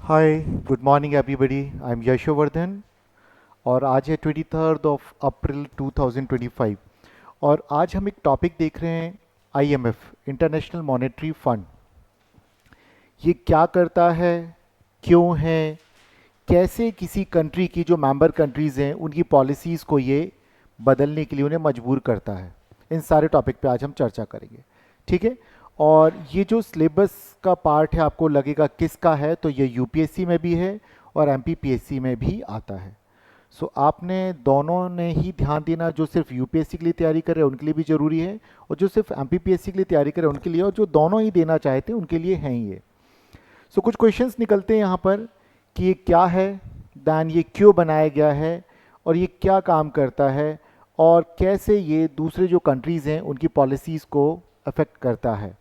Hi, good morning everybody. I am Yashovardhan और आज है 23 अप्रैल 2025। और आज हम एक टॉपिक देख रहे हैं, आईएमएफ, इंटरनेशनल मॉनेटरी फंड। ये क्या करता है, क्यों है, कैसे किसी कंट्री की जो मेंबर कंट्रीज़ हैं उनकी पॉलिसीज़ को ये बदलने के लिए उन्हें मजबूर करता है। इन सारे टॉपिक पे आज हम चर्चा करेंगे, ठीक है। और ये जो सिलेबस का पार्ट है आपको लगेगा किसका है, तो ये यूपीएससी में भी है और एमपीपीएससी में भी आता है। सो आपने दोनों ने ही ध्यान देना, जो सिर्फ यूपीएससी के लिए तैयारी कर रहे हैं उनके लिए भी ज़रूरी है, और जो सिर्फ एमपीपीएससी के लिए तैयारी कर रहे हैं उनके लिए, और जो दोनों ही देना चाहते हैं उनके लिए हैं ही ये। सो कुछ क्वेश्चंस निकलते हैं यहाँ पर कि ये क्या है, दैन ये क्यों बनाया गया है, और ये क्या काम करता है, और कैसे ये दूसरे जो कंट्रीज़ हैं उनकी पॉलिसीज़ को अफेक्ट करता है,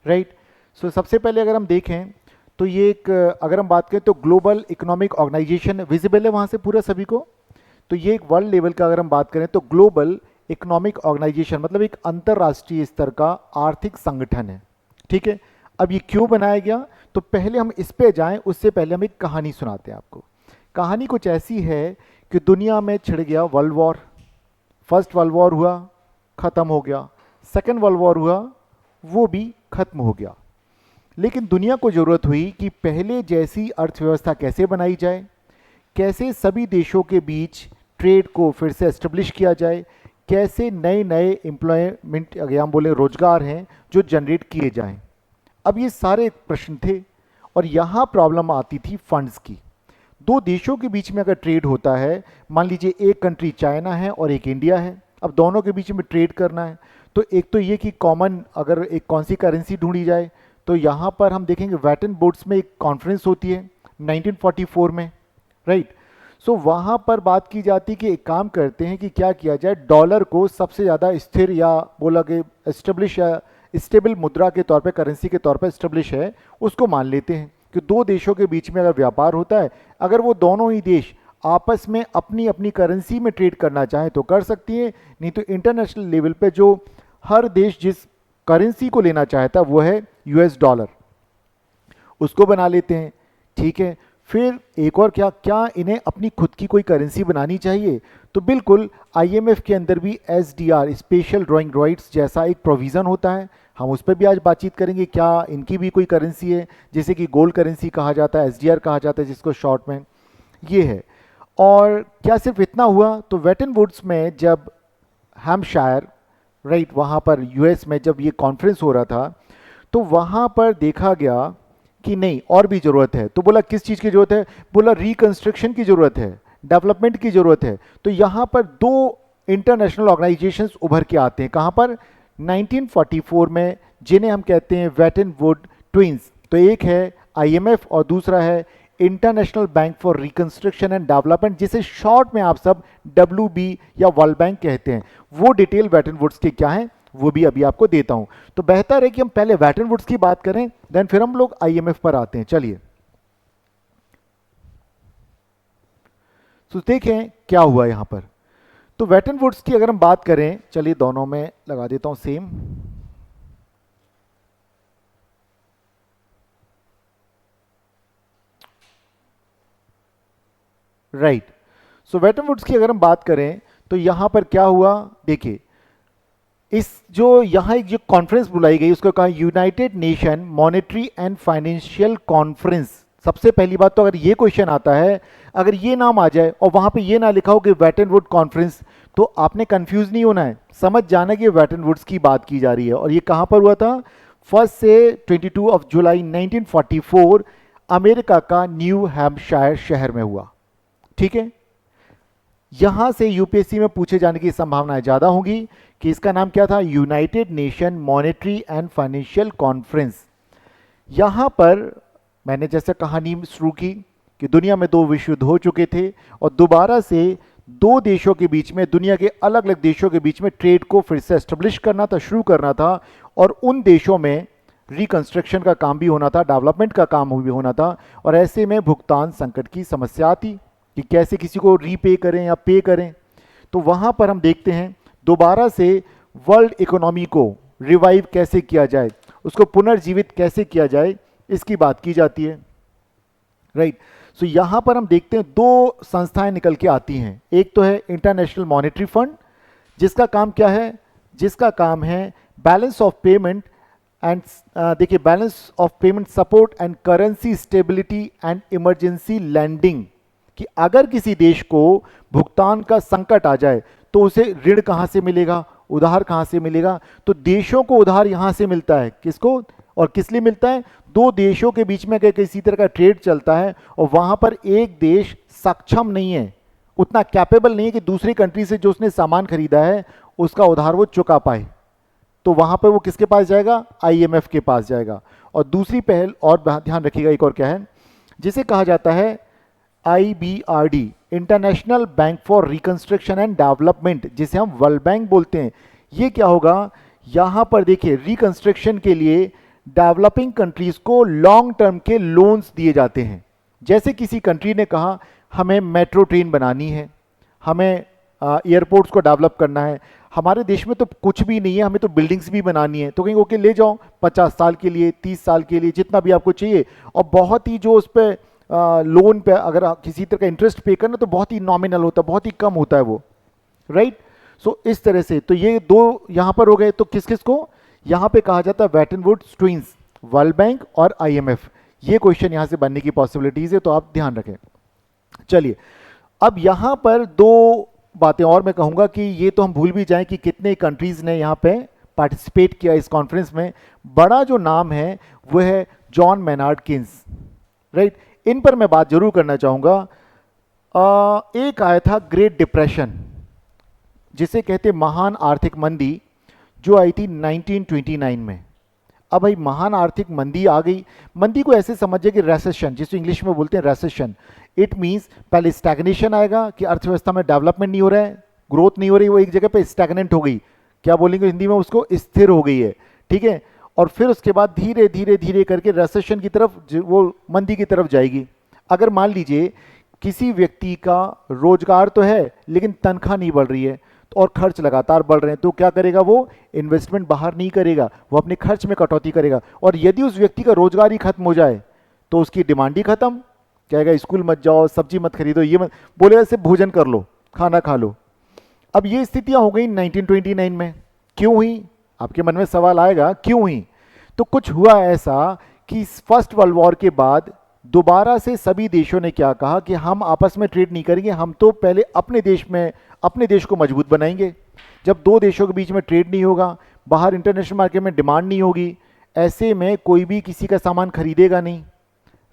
राइट। सो सबसे पहले अगर हम देखें तो ये एक, अगर हम बात करें तो ग्लोबल इकोनॉमिक ऑर्गेनाइजेशन विजिबल है वहाँ से पूरा सभी को। तो ये एक वर्ल्ड लेवल का अगर हम बात करें तो ग्लोबल इकोनॉमिक ऑर्गेनाइजेशन मतलब एक अंतर्राष्ट्रीय स्तर का आर्थिक संगठन है, ठीक है। अब ये क्यों बनाया गया, तो पहले हम इस पे जाएं उससे पहले हम एक कहानी सुनाते हैं आपको। कहानी कुछ ऐसी है कि दुनिया में छिड़ गया world war. First world war हुआ, ख़त्म हो गया। सेकेंड वर्ल्ड वॉर हुआ, वो भी खत्म हो गया। लेकिन दुनिया को ज़रूरत हुई कि पहले जैसी अर्थव्यवस्था कैसे बनाई जाए, कैसे सभी देशों के बीच ट्रेड को फिर से एस्टेब्लिश किया जाए, कैसे नए नए एम्प्लॉयमेंट, अगर हम बोले रोजगार हैं, जो जनरेट किए जाएं। अब ये सारे प्रश्न थे और यहाँ प्रॉब्लम आती थी फंड्स की। दो देशों के बीच में अगर ट्रेड होता है, मान लीजिए एक कंट्री चाइना है और एक इंडिया है, अब दोनों के बीच में ट्रेड करना है, तो एक तो ये कि कॉमन अगर एक कौन सी करेंसी ढूंढी जाए, तो यहाँ पर हम देखेंगे वेटन वुड्स में एक कॉन्फ्रेंस होती है 1944 में, राइट। सो वहाँ पर बात की जाती है कि एक काम करते हैं कि क्या किया जाए, डॉलर को सबसे ज़्यादा स्थिर या बोला कि एस्टेब्लिश या स्टेबल मुद्रा के तौर पे, करेंसी के तौर पे एस्टेब्लिश है, उसको मान लेते हैं कि दो देशों के बीच में अगर व्यापार होता है, अगर वो दोनों ही देश आपस में अपनी अपनी करेंसी में ट्रेड करना चाहें तो कर सकती है, नहीं तो इंटरनेशनल लेवल पे जो हर देश जिस करेंसी को लेना चाहता है वो है यूएस डॉलर, उसको बना लेते हैं, ठीक है। फिर एक और क्या क्या इन्हें अपनी खुद की कोई करेंसी बनानी चाहिए, तो बिल्कुल आईएमएफ के अंदर भी एसडीआर, स्पेशल ड्राइंग राइट्स जैसा एक प्रोविज़न होता है। हम उस पर भी आज बातचीत करेंगे, क्या इनकी भी कोई करेंसी है, जैसे कि गोल्ड करेंसी कहा जाता है, एसडीआर कहा जाता है जिसको शॉर्ट में, ये है। और क्या सिर्फ इतना हुआ, तो वेटन वुड्स में जब हैम्पशायर, राइट, वहाँ पर यूएस में जब ये कॉन्फ्रेंस हो रहा था, तो वहाँ पर देखा गया कि नहीं और भी ज़रूरत है। तो बोला किस चीज़ की ज़रूरत है, बोला रिकंस्ट्रक्शन की ज़रूरत है, डेवलपमेंट की ज़रूरत है। तो यहाँ पर दो इंटरनेशनल ऑर्गेनाइजेशंस उभर के आते हैं, कहाँ पर, 1944 में, जिन्हें हम कहते हैं वेटन वुड ट्विंस। तो एक है आईएमएफ और दूसरा है international bank for reconstruction and development, जिसे शॉर्ट में आप सब डब्ल्यू या वर्ल्ड बैंक कहते हैं। वो डिटेल वेटन वुड्स के क्या है वो भी अभी आपको देता हूं। तो बेहतर है कि हम पहले वेटन वुड्स की बात करें, देन फिर हम लोग आईएमएफ पर आते हैं। चलिए तो देखें क्या हुआ यहां पर। तो वेटन वुड्स की अगर हम बात करें, चलिए दोनों में लगा देता हूं सेम। राइट। सो वेटन वुड्स की अगर हम बात करें तो यहां पर क्या हुआ, देखिए इस जो यहाँ एक जो कॉन्फ्रेंस बुलाई गई उसको कहा United nation monetary and financial conference. सबसे पहली बात तो अगर ये क्वेश्चन आता है, अगर ये नाम आ जाए और वहाँ पे ये ना लिखा हो कि वेटन वुड कॉन्फ्रेंस, तो आपने कंफ्यूज नहीं होना है, समझ जाना कि वेटन वुड्स की बात की जा रही है। और ये कहाँ पर हुआ था, 1 से 22 जुलाई 1944 अमेरिका का न्यू हैम्पशायर शहर में हुआ, ठीक है। यहां से यूपीएससी में पूछे जाने की संभावनाएं ज्यादा होंगी कि इसका नाम क्या था, United nation monetary and financial conference. यहां पर मैंने जैसे कहानी शुरू की कि दुनिया में दो विश्व युद्ध हो चुके थे और दोबारा से दो देशों के बीच में, दुनिया के अलग अलग देशों के बीच में ट्रेड को फिर से एस्टेब्लिश करना था, शुरू करना था। और उन देशों में रिकंस्ट्रक्शन का काम भी होना था, डेवलपमेंट का काम भी होना था। और ऐसे में भुगतान संकट की समस्या आती कि कैसे किसी को रीपे करें या पे करें। तो वहाँ पर हम देखते हैं दोबारा से वर्ल्ड इकोनॉमी को रिवाइव कैसे किया जाए, उसको पुनर्जीवित कैसे किया जाए, इसकी बात की जाती है। राइट। सो यहाँ पर हम देखते हैं दो संस्थाएं निकल के आती हैं। एक तो है इंटरनेशनल मॉनेटरी फंड, जिसका काम क्या है, जिसका काम है बैलेंस ऑफ पेमेंट एंड, देखिए, balance of payment support and currency stability and emergency landing, कि अगर किसी देश को भुगतान का संकट आ जाए तो उसे ऋण कहाँ से मिलेगा, उधार कहाँ से मिलेगा। तो देशों को उधार यहाँ से मिलता है, किसको और किस लिए मिलता है, दो देशों के बीच में अगर किसी तरह का ट्रेड चलता है और वहाँ पर एक देश सक्षम नहीं है, उतना कैपेबल नहीं है कि दूसरी कंट्री से जो उसने सामान खरीदा है उसका उधार वो चुका पाए, तो वहां पर वो किसके पास जाएगा, आईएमएफ के पास जाएगा। और दूसरी पहल और ध्यान रखिएगा, एक और क्या है, जिसे कहा जाता है IBRD, international bank for reconstruction and development, जिसे हम वर्ल्ड बैंक बोलते हैं। ये क्या होगा, यहां पर देखिए रिकंस्ट्रक्शन के लिए डेवलपिंग कंट्रीज को लॉन्ग टर्म के लोन्स दिए जाते हैं। जैसे किसी कंट्री ने कहा हमें मेट्रो ट्रेन बनानी है, हमें एयरपोर्ट्स को डेवलप करना है, हमारे देश में तो कुछ भी नहीं है, हमें तो बिल्डिंग्स भी बनानी है, तो कहीं ओके ले जाओ 50 साल के लिए, 30 साल के लिए, जितना भी आपको चाहिए, और बहुत ही जो उस पर लोन पे अगर आप किसी तरह का इंटरेस्ट पे करना तो बहुत ही नॉमिनल होता है, बहुत ही कम होता है वो, राइट। सो इस तरह से तो ये दो यहाँ पर हो गए। तो किस किस को यहाँ पे कहा जाता है, वेटन वुड्स ट्विंस, वर्ल्ड बैंक और आईएमएफ। ये क्वेश्चन यहाँ से बनने की पॉसिबिलिटीज है, तो आप ध्यान रखें। चलिए, अब यहाँ पर दो बातें और मैं कहूँगा कि ये तो हम भूल भी जाएं कि कितने कंट्रीज ने यहाँ पे पार्टिसिपेट किया इस कॉन्फ्रेंस में। बड़ा जो नाम है वो है जॉन मेनार्ड किन्स, राइट। इन पर मैं बात जरूर करना चाहूँगा। एक आया था ग्रेट डिप्रेशन, जिसे कहते महान आर्थिक मंदी, जो आई थी 1929 में। अब भाई महान आर्थिक मंदी आ गई, मंदी को ऐसे समझिए कि रेसेशन, जिसको इंग्लिश में बोलते हैं रेसेशन। इट मीन्स पहले स्टैग्नेशन आएगा कि अर्थव्यवस्था में डेवलपमेंट नहीं हो रहा है, ग्रोथ नहीं हो रही, वो एक जगह पे स्टैग्नेंट हो गई, क्या बोलेंगे हिंदी में उसको, स्थिर हो गई है, ठीक है। और फिर उसके बाद धीरे धीरे धीरे करके रेसेशन की तरफ, वो मंदी की तरफ जाएगी। अगर मान लीजिए किसी व्यक्ति का रोजगार तो है लेकिन तनख्वाह नहीं बढ़ रही है और खर्च लगातार बढ़ रहे हैं, तो क्या करेगा, वो इन्वेस्टमेंट बाहर नहीं करेगा, वो अपने खर्च में कटौती करेगा। और यदि उस व्यक्ति का रोजगार ही खत्म हो जाए तो उसकी डिमांड ही खत्म, कहेगा स्कूल मत जाओ, सब्जी मत खरीदो, ये मत, बोलेगा सिर्फ भोजन कर लो, खाना खा लो। अब ये स्थितियां हो गई 1929 में। क्यों हुई, आपके मन में सवाल आएगा क्यों हुई। तो कुछ हुआ ऐसा कि फर्स्ट वर्ल्ड वॉर के बाद दोबारा से सभी देशों ने क्या कहा कि हम आपस में ट्रेड नहीं करेंगे, हम तो पहले अपने देश में अपने देश को मजबूत बनाएंगे। जब दो देशों के बीच में ट्रेड नहीं होगा, बाहर इंटरनेशनल मार्केट में डिमांड नहीं होगी, ऐसे में कोई भी किसी का सामान खरीदेगा नहीं,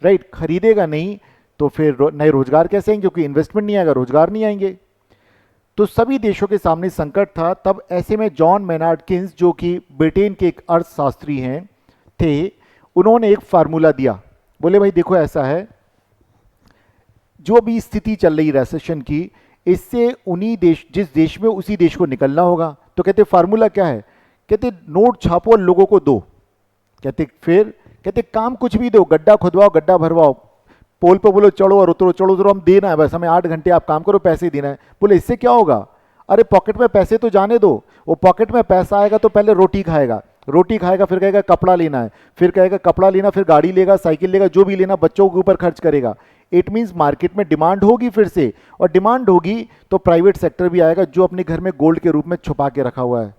राइट। खरीदेगा नहीं तो फिर नए रोजगार कैसे आएंगे, क्योंकि इन्वेस्टमेंट नहीं आएगा, रोजगार नहीं आएंगे। तो सभी देशों के सामने संकट था। तब ऐसे में जॉन मेनार्ड किन्स, जो कि ब्रिटेन के एक अर्थशास्त्री हैं थे, उन्होंने एक फार्मूला दिया। बोले भाई देखो ऐसा है, जो भी स्थिति चल रही रेसेशन की, इससे उन्हीं देश, जिस देश में उसी देश को निकलना होगा। तो कहते फार्मूला क्या है, कहते नोट छापो और लोगों को दो। कहते फिर, कहते काम कुछ भी दो, गड्ढा खुदवाओ, गड्ढा भरवाओ, पोल पे बोलो चढ़ो और उतरो, चढ़ो उतरो, हम देना है बस, हमें 8 घंटे आप काम करो, पैसे देना है। बोले इससे क्या होगा, अरे पॉकेट में पैसे तो जाने दो, वो पॉकेट में पैसा आएगा तो पहले रोटी खाएगा, रोटी खाएगा फिर कहेगा कपड़ा लेना है, फिर कहेगा कपड़ा लेना, फिर गाड़ी लेगा, साइकिल लेगा, जो भी लेना बच्चों के ऊपर खर्च करेगा। इट मीन्स मार्केट में डिमांड होगी फिर से, और डिमांड होगी तो प्राइवेट सेक्टर भी आएगा, जो अपने घर में गोल्ड के रूप में छुपा के रखा हुआ है,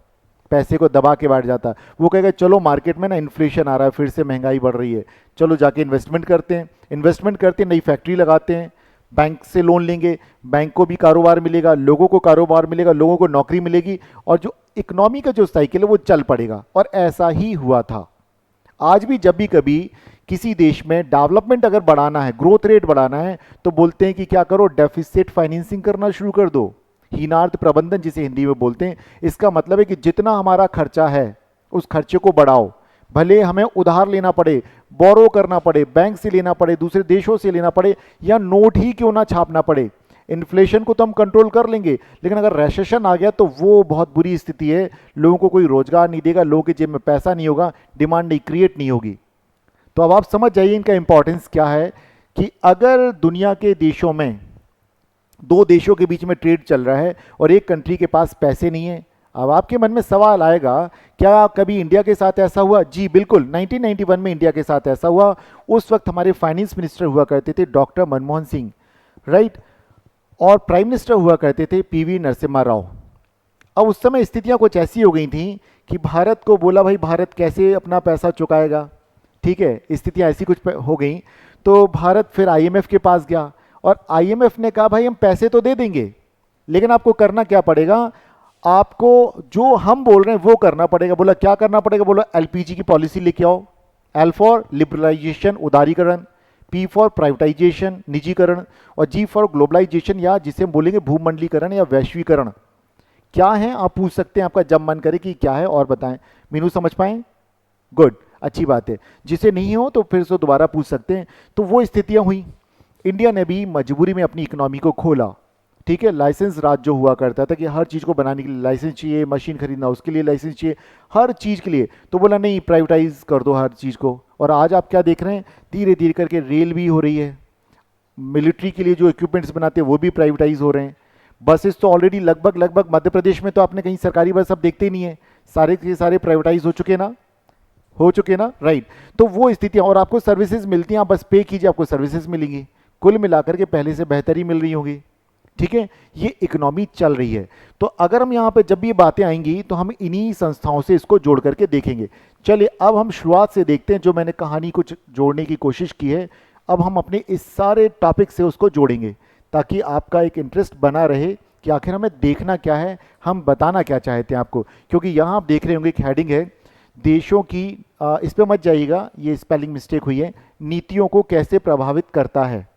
पैसे को दबा के बैठ जाता है। वो कहेगा चलो मार्केट में ना इन्फ्लेशन आ रहा है, फिर से महंगाई बढ़ रही है, चलो जाके इन्वेस्टमेंट करते हैं। इन्वेस्टमेंट करते हैं, नई फैक्ट्री लगाते हैं, बैंक से लोन लेंगे, बैंक को भी कारोबार मिलेगा, लोगों को कारोबार मिलेगा, लोगों को नौकरी मिलेगी, और जो इकोनॉमी का जो साइकिल है वो चल पड़ेगा। और ऐसा ही हुआ था। आज भी जब भी कभी किसी देश में डेवलपमेंट अगर बढ़ाना है, ग्रोथ रेट बढ़ाना है, तो बोलते हैं कि क्या करो, डेफिसिट फाइनेंसिंग करना शुरू कर दो, हीनार्थ प्रबंधन जिसे हिंदी में बोलते हैं। इसका मतलब है कि जितना हमारा खर्चा है उस खर्चे को बढ़ाओ, भले हमें उधार लेना पड़े, बोरो करना पड़े, बैंक से लेना पड़े, दूसरे देशों से लेना पड़े, या नोट ही क्यों ना छापना पड़े। इन्फ्लेशन को तो हम कंट्रोल कर लेंगे, लेकिन अगर रेसेशन आ गया तो वो बहुत बुरी स्थिति है, लोगों को कोई रोजगार नहीं देगा, लोगों के जेब में पैसा नहीं होगा, डिमांड नहीं क्रिएट नहीं होगी। तो अब आप समझ जाइए इनका इंपॉर्टेंस क्या है, कि अगर दुनिया के देशों में दो देशों के बीच में ट्रेड चल रहा है और एक कंट्री के पास पैसे नहीं है, अब आपके मन में सवाल आएगा, क्या कभी इंडिया के साथ ऐसा हुआ? जी बिल्कुल, 1991 में इंडिया के साथ ऐसा हुआ। उस वक्त हमारे फाइनेंस मिनिस्टर हुआ करते थे डॉक्टर मनमोहन सिंह, राइट, और प्राइम मिनिस्टर हुआ करते थे पीवी नरसिम्हा राव। अब उस समय स्थितियां कुछ ऐसी हो गई थी कि भारत को बोला भाई भारत कैसे अपना पैसा चुकाएगा, ठीक है, स्थितियां ऐसी कुछ हो गई। तो भारत फिर आईएमएफ के पास गया और आईएमएफ ने कहा भाई हम पैसे तो दे देंगे, लेकिन आपको करना क्या पड़ेगा, आपको जो हम बोल रहे हैं वो करना पड़ेगा। बोला क्या करना पड़ेगा? बोला एलपीजी की पॉलिसी लेके आओ। एल फॉर लिबरलाइजेशन, उदारीकरण, पी फॉर प्राइवेटाइजेशन, निजीकरण, और जी फॉर ग्लोबलाइजेशन, या जिसे हम बोलेंगे भूमंडलीकरण या वैश्वीकरण। क्या है आप पूछ सकते हैं, आपका जब मन करे कि क्या है और बताएं। मीनू समझ पाए? गुड, अच्छी बात है। जिसे नहीं हो तो फिर से दोबारा पूछ सकते हैं। तो वो स्थितियां हुई, इंडिया ने भी मजबूरी में अपनी इकोनॉमी को खोला, ठीक है। लाइसेंस राज जो हुआ करता था कि हर चीज़ को बनाने के लिए लाइसेंस चाहिए, मशीन खरीदना उसके लिए लाइसेंस चाहिए, हर चीज़ के लिए। तो बोला नहीं, प्राइवेटाइज कर दो हर चीज़ को। और आज आप क्या देख रहे हैं, धीरे धीरे करके रेल भी हो रही है, मिलिट्री के लिए जो इक्विपमेंट्स बनाते हैं वो भी प्राइवेटाइज हो रहे हैं। बसेस तो ऑलरेडी लगभग लगभग मध्य प्रदेश में तो आपने कहीं सरकारी बस अब देखते ही नहीं है, सारे के सारे प्राइवेटाइज हो चुके ना, हो चुके ना, राइट। तो वो स्थितियाँ, और आपको सर्विसेज मिलती हैं, आप बस पे कीजिए आपको सर्विसेज मिलेंगी, कुल मिलाकर के पहले से बेहतर ही मिल रही होगी, ठीक है। ये इकोनॉमी चल रही है। तो अगर हम यहाँ पे जब भी ये बातें आएंगी तो हम इन्हीं संस्थाओं से इसको जोड़ करके देखेंगे। चलिए अब हम शुरुआत से देखते हैं, जो मैंने कहानी कुछ जोड़ने की कोशिश की है, अब हम अपने इस सारे टॉपिक से उसको जोड़ेंगे ताकि आपका एक इंटरेस्ट बना रहे कि आखिर हमें देखना क्या है, हम बताना क्या चाहते हैं आपको। क्योंकि यहाँ आप देख रहे होंगे एक हेडिंग है, देशों की, इस पर मत जाइएगा, ये स्पेलिंग मिस्टेक हुई है, नीतियों को कैसे प्रभावित करता है।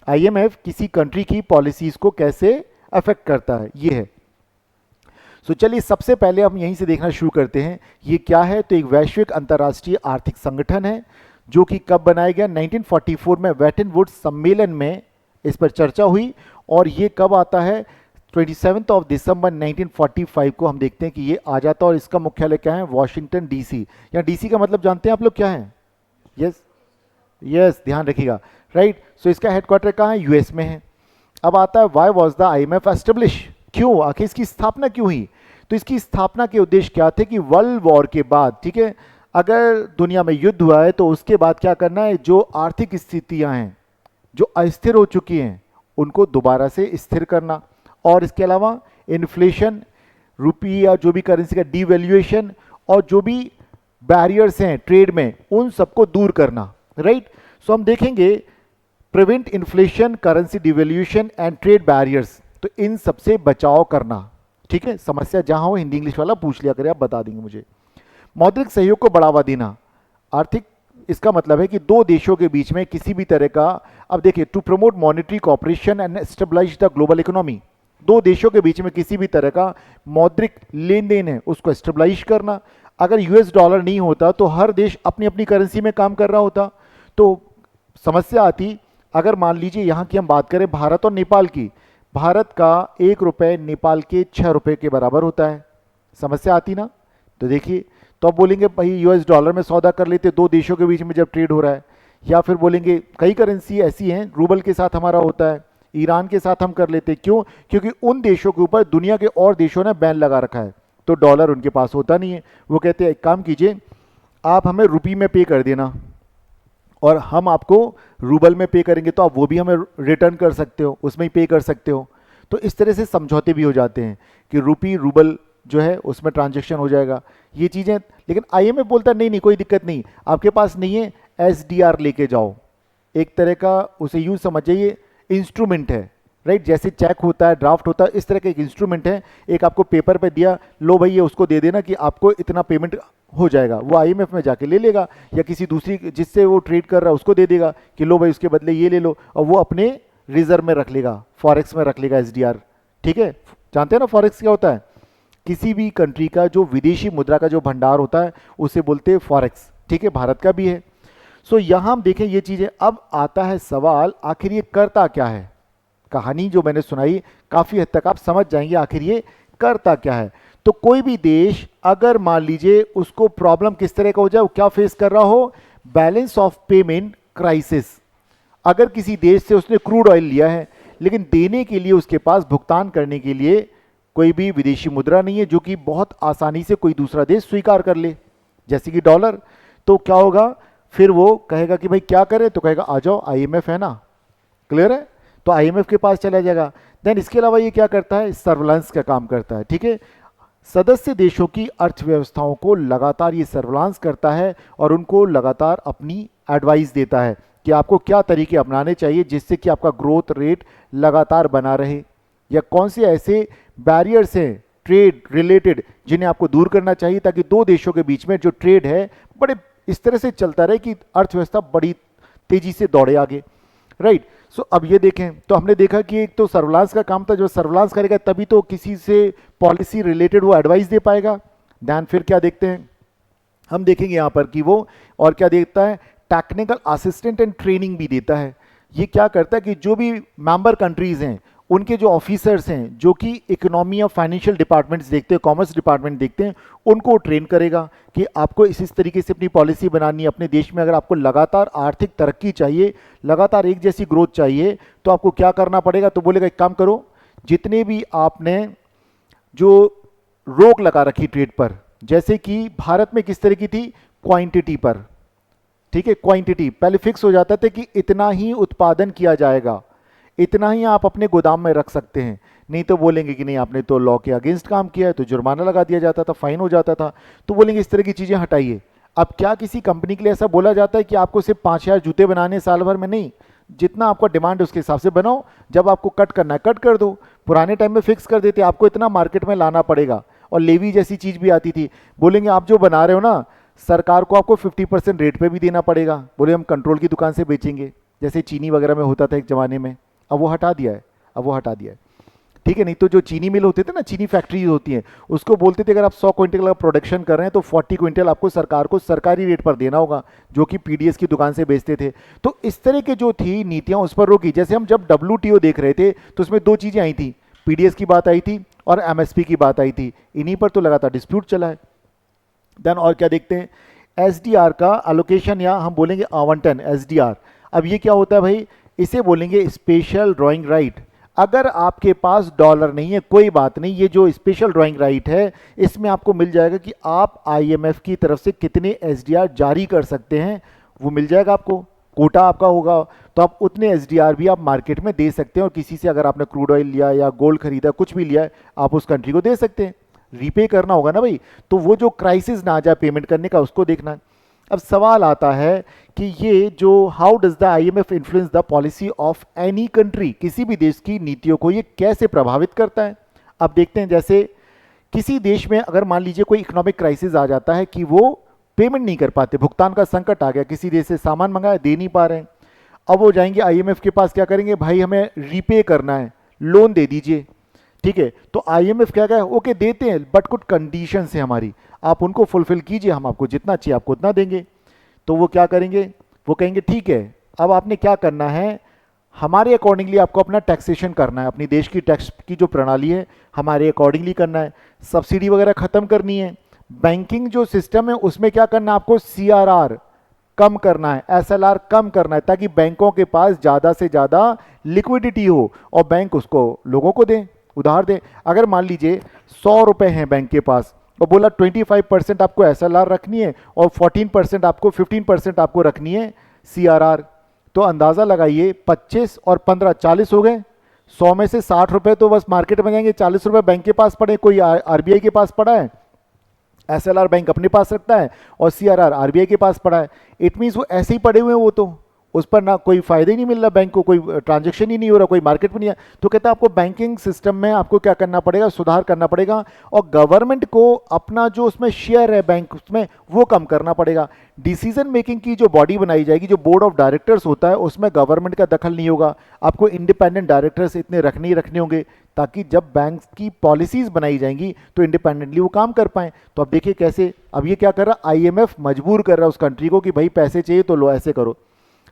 आईएमएफ किसी कंट्री की पॉलिसीज को कैसे अफेक्ट करता है, ये है। सो चलिए सबसे पहले हम यहीं से देखना शुरू करते हैं, ये क्या है। तो एक वैश्विक अंतर्राष्ट्रीय आर्थिक संगठन है जो कि कब बनाया गया, 1944 में वेटन वुड्स सम्मेलन में इस पर चर्चा हुई। और ये कब आता है, 27 दिसंबर 1945 को हम देखते हैं कि ये आ जाता है। और इसका मुख्यालय क्या है, वॉशिंगटन डीसी। या डीसी का मतलब जानते हैं आप लोग क्या है? यस यस, ध्यान रखिएगा, राइट। सो इसका हेडक्वार्टर कहाँ है, यूएस में है। अब आता है why was the IMF establish, क्यों, आखिर इसकी स्थापना क्यों हुई। तो इसकी स्थापना के उद्देश्य क्या थे कि वर्ल्ड वॉर के बाद, ठीक है, अगर दुनिया में युद्ध हुआ है तो उसके बाद क्या करना है, जो आर्थिक स्थितियां हैं जो अस्थिर हो चुकी हैं उनको दोबारा से स्थिर करना। और इसके अलावा इन्फ्लेशन, रुपये या जो भी करेंसी का डिवैल्यूएशन, और जो भी बैरियर्स हैं ट्रेड में उन सबको दूर करना, राइट। सो हम देखेंगे prevent inflation, currency devaluation and trade barriers, तो इन सबसे बचाव करना, ठीक है। समस्या जहां हो हिंदी इंग्लिश वाला पूछ लिया करे, आप बता देंगे मुझे। मौद्रिक सहयोग को बढ़ावा देना, आर्थिक, इसका मतलब है कि दो देशों के बीच में किसी भी तरह का, अब देखिए, to promote monetary cooperation and stabilise the global economy, दो देशों के बीच में किसी भी तरह का मौद्रिक लेन देन है उसको स्टेबलाइज करना। अगर यूएस डॉलर नहीं होता तो हर देश अपनी अपनी करेंसी में काम कर रहा होता, तो समस्या आती। अगर मान लीजिए यहाँ की हम बात करें भारत और नेपाल की, भारत का 1 रुपये नेपाल के 6 रुपये के बराबर होता है, समस्या आती ना। तो देखिए, तो अब बोलेंगे भाई यूएस डॉलर में सौदा कर लेते दो देशों के बीच में जब ट्रेड हो रहा है। या फिर बोलेंगे कई करेंसी ऐसी हैं, रूबल के साथ हमारा होता है, ईरान के साथ हम कर लेते, क्यों, क्योंकि उन देशों के ऊपर दुनिया के और देशों ने बैन लगा रखा है, तो डॉलर उनके पास होता नहीं है। वो कहते हैं एक काम कीजिए, आप हमें रुपये में पे कर देना और हम आपको रूबल में पे करेंगे, तो आप वो भी हमें रिटर्न कर सकते हो, उसमें ही पे कर सकते हो। तो इस तरह से समझौते भी हो जाते हैं कि रुपये रूबल जो है उसमें ट्रांजैक्शन हो जाएगा, ये चीज़ें। लेकिन आईएमएफ बोलता है नहीं नहीं कोई दिक्कत नहीं, आपके पास नहीं है, एसडीआर लेके जाओ, एक तरह का उसे यूँ समझ जाइए इंस्ट्रूमेंट है, राइट। जैसे चेक होता है, ड्राफ्ट होता है, इस तरह का एक इंस्ट्रूमेंट है। एक आपको पेपर पे दिया, लो भाई ये उसको दे देना कि आपको इतना पेमेंट हो जाएगा, वो आईएमएफ में जाके ले लेगा, या किसी दूसरी जिससे वो ट्रेड कर रहा है उसको दे देगा कि लो भाई उसके बदले ये ले लो, और वो अपने रिजर्व में रख लेगा, फॉरेक्स में रख लेगा एसडीआर, ठीक है। जानते हैं ना फॉरेक्स क्या होता है, किसी भी कंट्री का जो विदेशी मुद्रा का जो भंडार होता है उसे बोलते हैं फॉरेक्स, ठीक है, भारत का भी है। सो यहाँ हम देखें ये चीज़ें। अब आता है सवाल, आखिर ये करता क्या है। कहानी जो मैंने सुनाई काफ़ी हद तक आप समझ जाएंगे आखिर ये करता क्या है। तो कोई भी देश अगर मान लीजिए उसको प्रॉब्लम किस तरह का हो जाए, वो क्या फेस कर रहा हो, बैलेंस ऑफ पेमेंट क्राइसिस। अगर किसी देश से उसने क्रूड ऑयल लिया है लेकिन देने के लिए उसके पास, भुगतान करने के लिए कोई भी विदेशी मुद्रा नहीं है जो कि बहुत आसानी से कोई दूसरा देश स्वीकार कर ले, जैसे कि डॉलर। तो क्या होगा, फिर वो कहेगा कि भाई क्या करें, तो कहेगा आ जाओ, आईएमएफ है ना, क्लियर है, तो आईएमएफ के पास चला जाएगा। देन इसके अलावा ये क्या करता है, सर्विलांस का काम करता है, ठीक है। सदस्य देशों की अर्थव्यवस्थाओं को लगातार ये सर्विलांस करता है और उनको लगातार अपनी एडवाइस देता है कि आपको क्या तरीके अपनाने चाहिए जिससे कि आपका ग्रोथ रेट लगातार बना रहे, या कौन से ऐसे बैरियर्स हैं ट्रेड रिलेटेड जिन्हें आपको दूर करना चाहिए ताकि दो देशों के बीच में जो ट्रेड है बड़े इस तरह से चलता रहे कि अर्थव्यवस्था बड़ी तेजी से दौड़े आगे, राइट। सो अब ये देखें तो हमने देखा कि एक तो सर्विलांस का काम था, जो सर्विलांस करेगा तभी तो किसी से पॉलिसी रिलेटेड वो एडवाइस दे पाएगा। दैन फिर क्या देखते हैं, हम देखेंगे यहाँ पर कि वो और क्या देता है, टेक्निकल असिस्टेंट एंड ट्रेनिंग भी देता है। ये क्या करता है कि जो भी मेंबर कंट्रीज हैं उनके जो ऑफिसर्स हैं जो कि इकोनॉमी या फाइनेंशियल डिपार्टमेंट्स देखते हैं, कॉमर्स डिपार्टमेंट देखते हैं, उनको ट्रेन करेगा कि आपको इस तरीके से अपनी पॉलिसी बनानी है अपने देश में। अगर आपको लगातार आर्थिक तरक्की चाहिए, लगातार एक जैसी ग्रोथ चाहिए, तो आपको क्या करना पड़ेगा, तो बोलेगा एक काम करो, जितने भी आपने जो रोक लगा रखी ट्रेड पर, जैसे कि भारत में किस तरह की थी, क्वांटिटी पर, ठीक है, क्वांटिटी पहले फिक्स हो जाता था कि इतना ही उत्पादन किया जाएगा, इतना ही आप अपने गोदाम में रख सकते हैं, नहीं तो बोलेंगे कि नहीं आपने तो लॉ के अगेंस्ट काम किया है, तो जुर्माना लगा दिया जाता था, फाइन हो जाता था। तो बोलेंगे इस तरह की चीजें हटाइए। अब क्या किसी कंपनी के लिए ऐसा बोला जाता है कि आपको सिर्फ 5,000 जूते बनाने साल भर में, नहीं, जितना आपका डिमांड है उसके हिसाब से बनाओ, जब आपको कट करना है कट कर दो। पुराने टाइम में फिक्स कर देते, आपको इतना मार्केट में लाना पड़ेगा। और लेवी जैसी चीज भी आती थी, बोलेंगे आप जो बना रहे हो ना, सरकार को आपको 50% रेट पे भी देना पड़ेगा, बोले हम कंट्रोल की दुकान से बेचेंगे, जैसे चीनी वगैरह में होता था एक जमाने में, अब वो हटा दिया है, अब वो हटा दिया है, ठीक है। नहीं तो जो चीनी मिल होते थे ना, चीनी फैक्ट्रीज होती हैं, उसको बोलते थे अगर आप 100 क्विंटल का प्रोडक्शन कर रहे हैं तो 40 क्विंटल आपको सरकार को सरकारी रेट पर देना होगा, जो कि पीडीएस की दुकान से बेचते थे। तो इस तरह के जो थी नीतियां उस पर रोकी। जैसे हम जब WTO देख रहे थे तो उसमें दो चीजें आई थी, पीडीएस की बात आई थी और एमएसपी की बात आई थी, इन्हीं पर तो लगातार डिस्प्यूट चला है। देन और क्या देखते हैं, एसडीआर का अलोकेशन, या हम बोलेंगे आवंटन, एसडीआर। अब ये क्या होता है भाई, इसे बोलेंगे स्पेशल ड्राइंग राइट। अगर आपके पास डॉलर नहीं है कोई बात नहीं, ये जो स्पेशल ड्राइंग राइट है इसमें आपको मिल जाएगा कि आप आईएमएफ की तरफ से कितने एसडीआर जारी कर सकते हैं, वो मिल जाएगा आपको, कोटा आपका होगा, तो आप उतने एसडीआर भी आप मार्केट में दे सकते हैं। और किसी से अगर आपने क्रूड ऑयल लिया या गोल्ड खरीदा, कुछ भी लिया है, आप उस कंट्री को दे सकते हैं। रीपे करना होगा ना भाई, तो वो जो क्राइसिस ना आ जाए पेमेंट करने का, उसको देखना है। अब सवाल आता है कि ये जो how does the IMF influence the policy of any country, किसी भी देश की नीतियों को ये कैसे प्रभावित करता है। अब देखते हैं, जैसे किसी देश में अगर मान लीजिए कोई इकोनॉमिक क्राइसिस आ जाता है कि वो पेमेंट नहीं कर पाते, भुगतान का संकट आ गया, किसी देश से सामान मंगाया दे नहीं पा रहे हैं, अब वो जाएंगे आईएमएफ के पास, क्या करेंगे, भाई हमें रीपे करना है, लोन दे दीजिए, ठीक है। तो आईएमएफ क्या कहे, ओके देते हैं बट कुछ कंडीशंस है हमारी, आप उनको फुलफिल कीजिए, हम आपको जितना चाहिए आपको उतना देंगे। तो वो क्या करेंगे, वो कहेंगे ठीक है, अब आपने क्या करना है, हमारे अकॉर्डिंगली आपको अपना टैक्सेशन करना है, अपनी देश की टैक्स की जो प्रणाली है हमारे अकॉर्डिंगली करना है, सब्सिडी वगैरह खत्म करनी है, बैंकिंग जो सिस्टम है उसमें क्या करना है, आपको सीआरआर कम करना है, एसएलआर कम करना है, ताकि बैंकों के पास ज़्यादा से ज़्यादा लिक्विडिटी हो और बैंक उसको लोगों को दें, उधार दें। अगर मान लीजिए 100 रुपए हैं बैंक के पास और बोला 25% आपको एसएलआर रखनी है और 14% आपको 15% आपको रखनी है सीआरआर, तो अंदाज़ा लगाइए 25 और 15 40 हो गए। 100 में से 60 रुपए तो बस मार्केट में जाएंगे, 40 रुपए बैंक के पास पड़े, कोई आरबीआई के पास पड़ा है, एसएलआर बैंक अपने पास रखता है और सीआरआर आरबीआई के पास पड़ा है। इट मीन्स वो ऐसे ही पड़े हुए हैं, वो तो उस पर ना कोई फायदा ही नहीं मिल रहा बैंक को, कोई ट्रांजैक्शन ही नहीं हो रहा, कोई मार्केट में नहीं है। तो कहता है आपको बैंकिंग सिस्टम में आपको क्या करना पड़ेगा, सुधार करना पड़ेगा और गवर्नमेंट को अपना जो उसमें शेयर है बैंक उसमें वो कम करना पड़ेगा। डिसीजन मेकिंग की जो बॉडी बनाई जाएगी, जो बोर्ड ऑफ डायरेक्टर्स होता है, उसमें गवर्नमेंट का दखल नहीं होगा, आपको इंडिपेंडेंट डायरेक्टर्स इतने रखने ही रखने होंगे ताकि जब बैंक की पॉलिसीज बनाई जाएंगी तो इंडिपेंडेंटली वो काम कर पाएं। तो अब देखिए कैसे, अब ये क्या कर रहा, आईएमएफ मजबूर कर रहा है उस कंट्री को कि भाई पैसे चाहिए तो लो, ऐसे करो।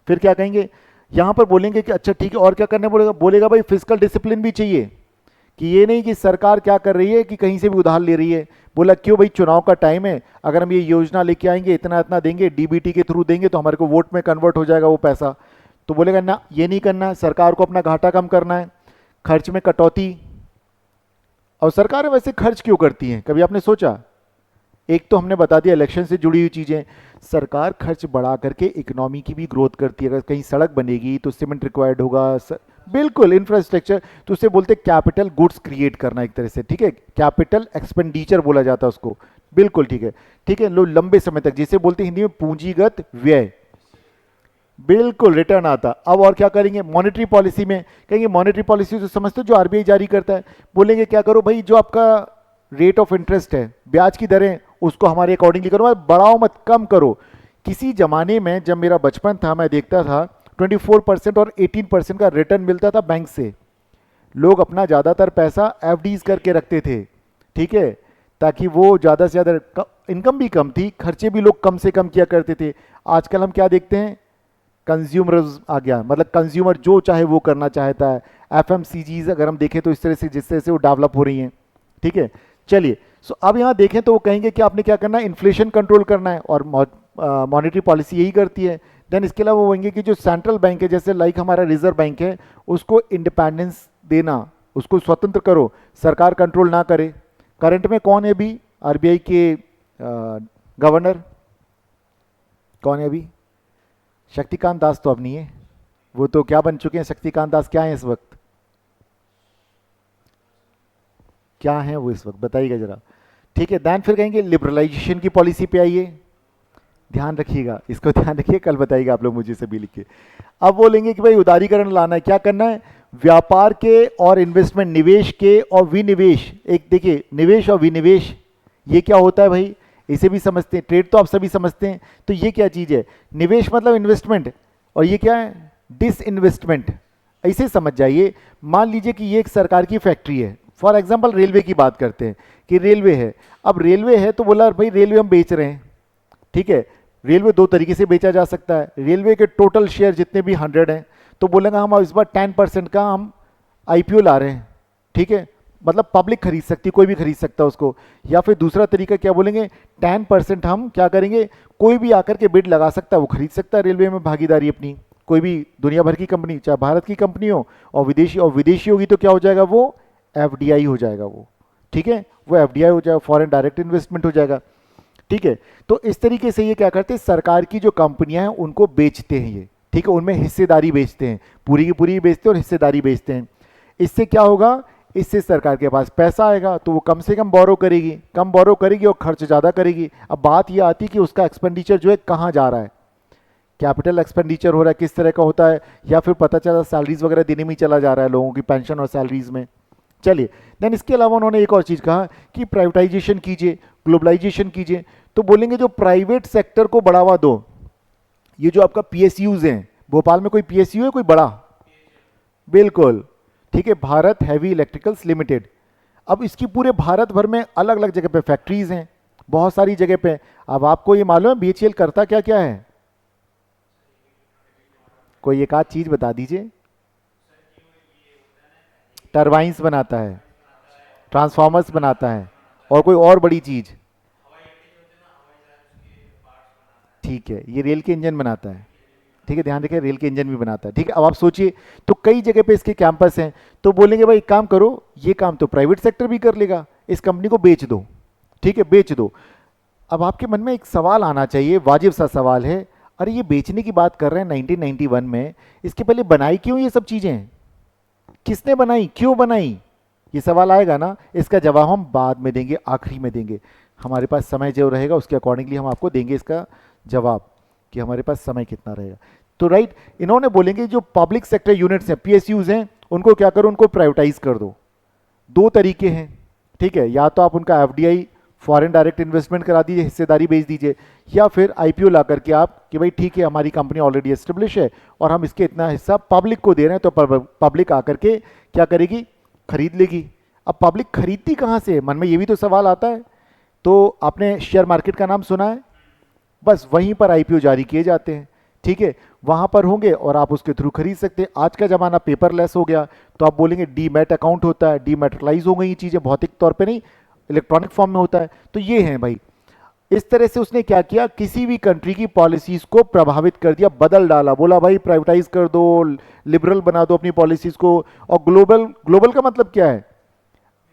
फिर क्या कहेंगे, यहां पर बोलेंगे कि अच्छा ठीक है और क्या करने पड़ेगा, बोलेगा भाई फिजिकल डिसिप्लिन भी चाहिए, कि ये नहीं कि सरकार क्या कर रही है कि कहीं से भी उधार ले रही है। बोला क्यों भाई, चुनाव का टाइम है, अगर हम ये योजना लेके आएंगे इतना इतना देंगे, डीबीटी के थ्रू देंगे तो हमारे को वोट में कन्वर्ट हो जाएगा वो पैसा, तो बोलेगा ना ये नहीं करना है, सरकार को अपना घाटा कम करना है, खर्च में कटौती। और सरकारें वैसे खर्च क्यों करती हैं, कभी आपने सोचा? एक तो हमने बता दिया इलेक्शन से जुड़ी हुई चीज़ें। सरकार खर्च बढ़ा करके इकोनॉमी की भी ग्रोथ करती है। अगर कहीं सड़क बनेगी तो सीमेंट रिक्वायर्ड होगा, बिल्कुल इंफ्रास्ट्रक्चर, तो उसे बोलते हैं कैपिटल गुड्स क्रिएट करना एक तरह से, ठीक है, कैपिटल एक्सपेंडिचर बोला जाता है उसको। बिल्कुल ठीक है, ठीक है, लो लंबे समय तक, जिसे बोलते हैं हिंदी में पूंजीगत व्यय, बिल्कुल रिटर्न आता। अब और क्या करेंगे मॉनेटरी पॉलिसी में, कहेंगे मॉनेटरी पॉलिसी तो समझते हो जो आरबीआई जारी करता है, बोलेंगे क्या करो भाई, जो आपका रेट ऑफ इंटरेस्ट है, ब्याज की दरें, उसको हमारे अकॉर्डिंगली करो, बढ़ाओ मत, कम करो। किसी जमाने में जब मेरा बचपन था मैं देखता था 24% और 18% का रिटर्न मिलता था बैंक से। लोग अपना ज़्यादातर पैसा एफडीज करके रखते थे, ठीक है, ताकि वो ज़्यादा से ज़्यादा, इनकम भी कम थी, खर्चे भी लोग कम से कम किया करते थे। आजकल हम क्या देखते हैं, कंज्यूमर्स आ गया, मतलब कंज्यूमर जो चाहे वो करना चाहता है। एफएमसीजीज अगर हम देखें तो इस तरह से, जिस तरह से वो डेवलप हो रही हैं, ठीक है। चलिए, सो अब यहाँ देखें तो वो कहेंगे कि आपने क्या करना है, इन्फ्लेशन कंट्रोल करना है, और मॉनेटरी पॉलिसी यही करती है। देन इसके अलावा वो कहेंगे कि जो सेंट्रल बैंक है, जैसे लाइक हमारा रिजर्व बैंक है, उसको इंडिपेंडेंस देना, उसको स्वतंत्र करो, सरकार कंट्रोल ना करे। करंट में कौन है अभी आरबीआई के गवर्नर, कौन है अभी? शक्तिकांत दास तो अब नहीं है, वो तो क्या बन चुके हैं, शक्तिकांत दास क्या है इस वक्त, क्या है वो इस वक्त, बताइएगा जरा, ठीक है। दैन फिर कहेंगे लिबरलाइजेशन की पॉलिसी पे आइए, ध्यान रखिएगा, इसको ध्यान रखिए, कल बताइएगा आप लोग मुझे से भी लिख के। अब बोलेंगे कि भाई उदारीकरण लाना है, क्या करना है, व्यापार के और इन्वेस्टमेंट, निवेश के और विनिवेश। एक देखिए, निवेश और विनिवेश ये क्या होता है भाई, इसे भी समझते हैं, ट्रेड तो आप सभी समझते हैं, तो ये क्या चीज़ है, निवेश मतलब इन्वेस्टमेंट, और ये क्या है, डिस इन्वेस्टमेंट। ऐसे समझ जाइए, मान लीजिए कि ये एक सरकार की फैक्ट्री है, फॉर एग्जाम्पल रेलवे की बात करते हैं कि रेलवे है, अब रेलवे है तो बोला भाई रेलवे हम बेच रहे हैं, ठीक है। रेलवे दो तरीके से बेचा जा सकता है, रेलवे के टोटल शेयर जितने भी 100 हैं, तो बोलेंगे हम इस बार 10% का हम आईपीओ ला रहे हैं, ठीक है, मतलब पब्लिक खरीद सकती, कोई भी खरीद सकता है उसको। या फिर दूसरा तरीका क्या बोलेंगे, 10% हम क्या करेंगे, कोई भी आकर के बिड लगा सकता है, वो खरीद सकता है रेलवे में भागीदारी अपनी, कोई भी दुनिया भर की कंपनी, चाहे भारत की कंपनी हो और विदेशी होगी तो क्या हो जाएगा, वो एफडीआई हो जाएगा वो, ठीक है, वो एफडीआई हो जाएगा, फॉरेन डायरेक्ट इन्वेस्टमेंट हो जाएगा, ठीक है। तो इस तरीके से ये क्या करते हैं, सरकार की जो कंपनियां हैं उनको बेचते हैं ये, ठीक है, उनमें हिस्सेदारी बेचते हैं, पूरी की पूरी बेचते हैं और हिस्सेदारी बेचते हैं। इससे क्या होगा, इससे सरकार के पास पैसा आएगा, तो वो कम से कम बोरो करेगी, कम बोरो करेगी और खर्च ज़्यादा करेगी। अब बात ये आती है कि उसका एक्सपेंडिचर जो है कहाँ जा रहा है, कैपिटल एक्सपेंडिचर हो रहा है, किस तरह का होता है, या फिर पता चला सैलरीज वगैरह देने में ही चला जा रहा है लोगों की पेंशन और सैलरीज में। चलिए, देन इसके अलावा उन्होंने एक और चीज़ कहा कि प्राइवेटाइजेशन कीजिए, ग्लोबलाइजेशन कीजिए। तो बोलेंगे जो प्राइवेट सेक्टर को बढ़ावा दो, ये जो आपका पीएसयूज हैं, भोपाल में कोई पीएसयू है कोई बड़ा, बिल्कुल ठीक है, भारत हैवी इलेक्ट्रिकल्स लिमिटेड। अब इसकी पूरे भारत भर में अलग अलग जगह पे फैक्ट्रीज हैं, बहुत सारी जगह पे। अब आपको ये मालूम है बीएचईएल करता क्या क्या है, कोई एक आध चीज बता दीजिए। टरबाइंस बनाता है, ट्रांसफार्मर्स बनाता है, और कोई और बड़ी चीज, ठीक है, ये रेल के इंजन बनाता है, ठीक है, ध्यान रखिए रेल के इंजन भी बनाता है, ठीक है। अब आप सोचिए, तो कई जगह पे इसके कैंपस हैं, तो बोलेंगे भाई एक काम करो, ये काम तो प्राइवेट सेक्टर भी कर लेगा, इस कंपनी को बेच दो, ठीक है, बेच दो। अब आपके मन में एक सवाल आना चाहिए, वाजिब सा सवाल है, अरे ये बेचने की बात कर रहे हैं 1991 में, इसके पहले बनाई क्यों ये सब चीजें, किसने बनाई, क्यों बनाई, ये सवाल आएगा ना। इसका जवाब हम बाद में देंगे, आखिरी में देंगे, हमारे पास समय जो रहेगा उसके अकॉर्डिंगली हम आपको देंगे इसका जवाब, कि हमारे पास समय कितना रहेगा। तो राइट, इन्होंने बोलेंगे जो पब्लिक सेक्टर यूनिट्स हैं, पीएसयूज हैं, उनको क्या करो, उनको प्राइवेटाइज कर दो। दो तरीके हैं, ठीक है, या तो आप उनका एफडीआई फॉरेन डायरेक्ट इन्वेस्टमेंट करा दीजिए, हिस्सेदारी बेच दीजिए, या फिर आईपीओ ला करके आप कि भाई ठीक है हमारी कंपनी ऑलरेडी एस्टेब्लिश है और हम इसके इतना हिस्सा पब्लिक को दे रहे हैं, तो पब्लिक आकर के क्या करेगी, खरीद लेगी। अब पब्लिक खरीदती कहाँ से, मन में ये भी तो सवाल आता है। तो आपने शेयर मार्केट का नाम सुना है, बस वहीं पर आईपीओ जारी किए जाते हैं, ठीक है, वहां पर होंगे और आप उसके थ्रू खरीद सकते हैं। आज का जमाना पेपरलेस हो गया, तो आप बोलेंगे डीमैट अकाउंट होता है, डीमैटेरियलाइज हो गई ये चीज़ें, भौतिक तौर पे नहीं, इलेक्ट्रॉनिक फॉर्म में होता है। तो ये है भाई, इस तरह से उसने क्या किया, किसी भी कंट्री की पॉलिसीज को प्रभावित कर दिया, बदल डाला, बोला भाई प्राइवेटाइज कर दो, लिबरल बना दो अपनी पॉलिसीज को। और ग्लोबल, ग्लोबल का मतलब क्या है,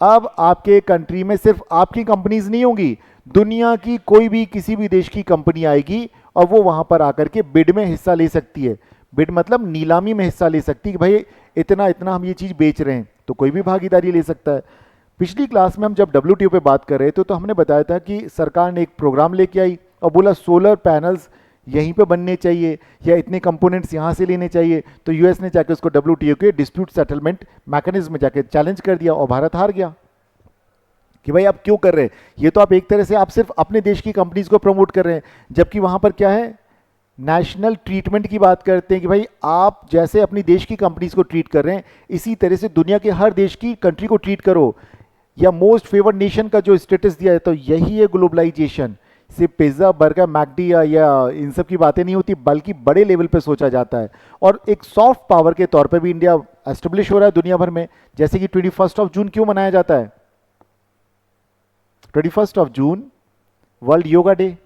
अब आपके कंट्री में सिर्फ आपकी कंपनीज नहीं होंगी, दुनिया की कोई भी किसी भी देश की कंपनी आएगी और वो वहां पर आकर के बिड में हिस्सा ले सकती है। बिड मतलब नीलामी में हिस्सा ले सकती है कि भाई इतना इतना हम ये चीज बेच रहे हैं, तो कोई भी भागीदारी ले सकता है। पिछली क्लास में हम जब WTO पे बात कर रहे थे तो हमने बताया था कि सरकार ने एक प्रोग्राम लेके आई और बोला सोलर पैनल्स यहीं पे बनने चाहिए या इतने कंपोनेंट्स यहाँ से लेने चाहिए। तो यूएस ने जाके उसको WTO के डिस्प्यूट सेटलमेंट मैकेनिज्म में जाके चैलेंज कर दिया और भारत हार गया कि भाई आप क्यों कर रहे हैं, ये तो आप एक तरह से आप सिर्फ अपने देश की कंपनीज को प्रमोट कर रहे हैं, जबकि वहां पर क्या है, नेशनल ट्रीटमेंट की बात करते हैं कि भाई आप जैसे अपनी देश की कंपनीज को ट्रीट कर रहे हैं इसी तरह से दुनिया के हर देश की कंट्री को ट्रीट करो, या मोस्ट फेवर्ड नेशन का जो स्टेटस दिया जाता है, तो यही है ग्लोबलाइजेशन। सिर्फ पिज्जा बर्गर मैकडी या इन सब की बातें नहीं होती, बल्कि बड़े लेवल पे सोचा जाता है। और एक सॉफ्ट पावर के तौर पे भी इंडिया एस्टेब्लिश हो रहा है दुनिया भर में। जैसे कि 21 जून क्यों मनाया जाता है, 21 जून वर्ल्ड योगा डे,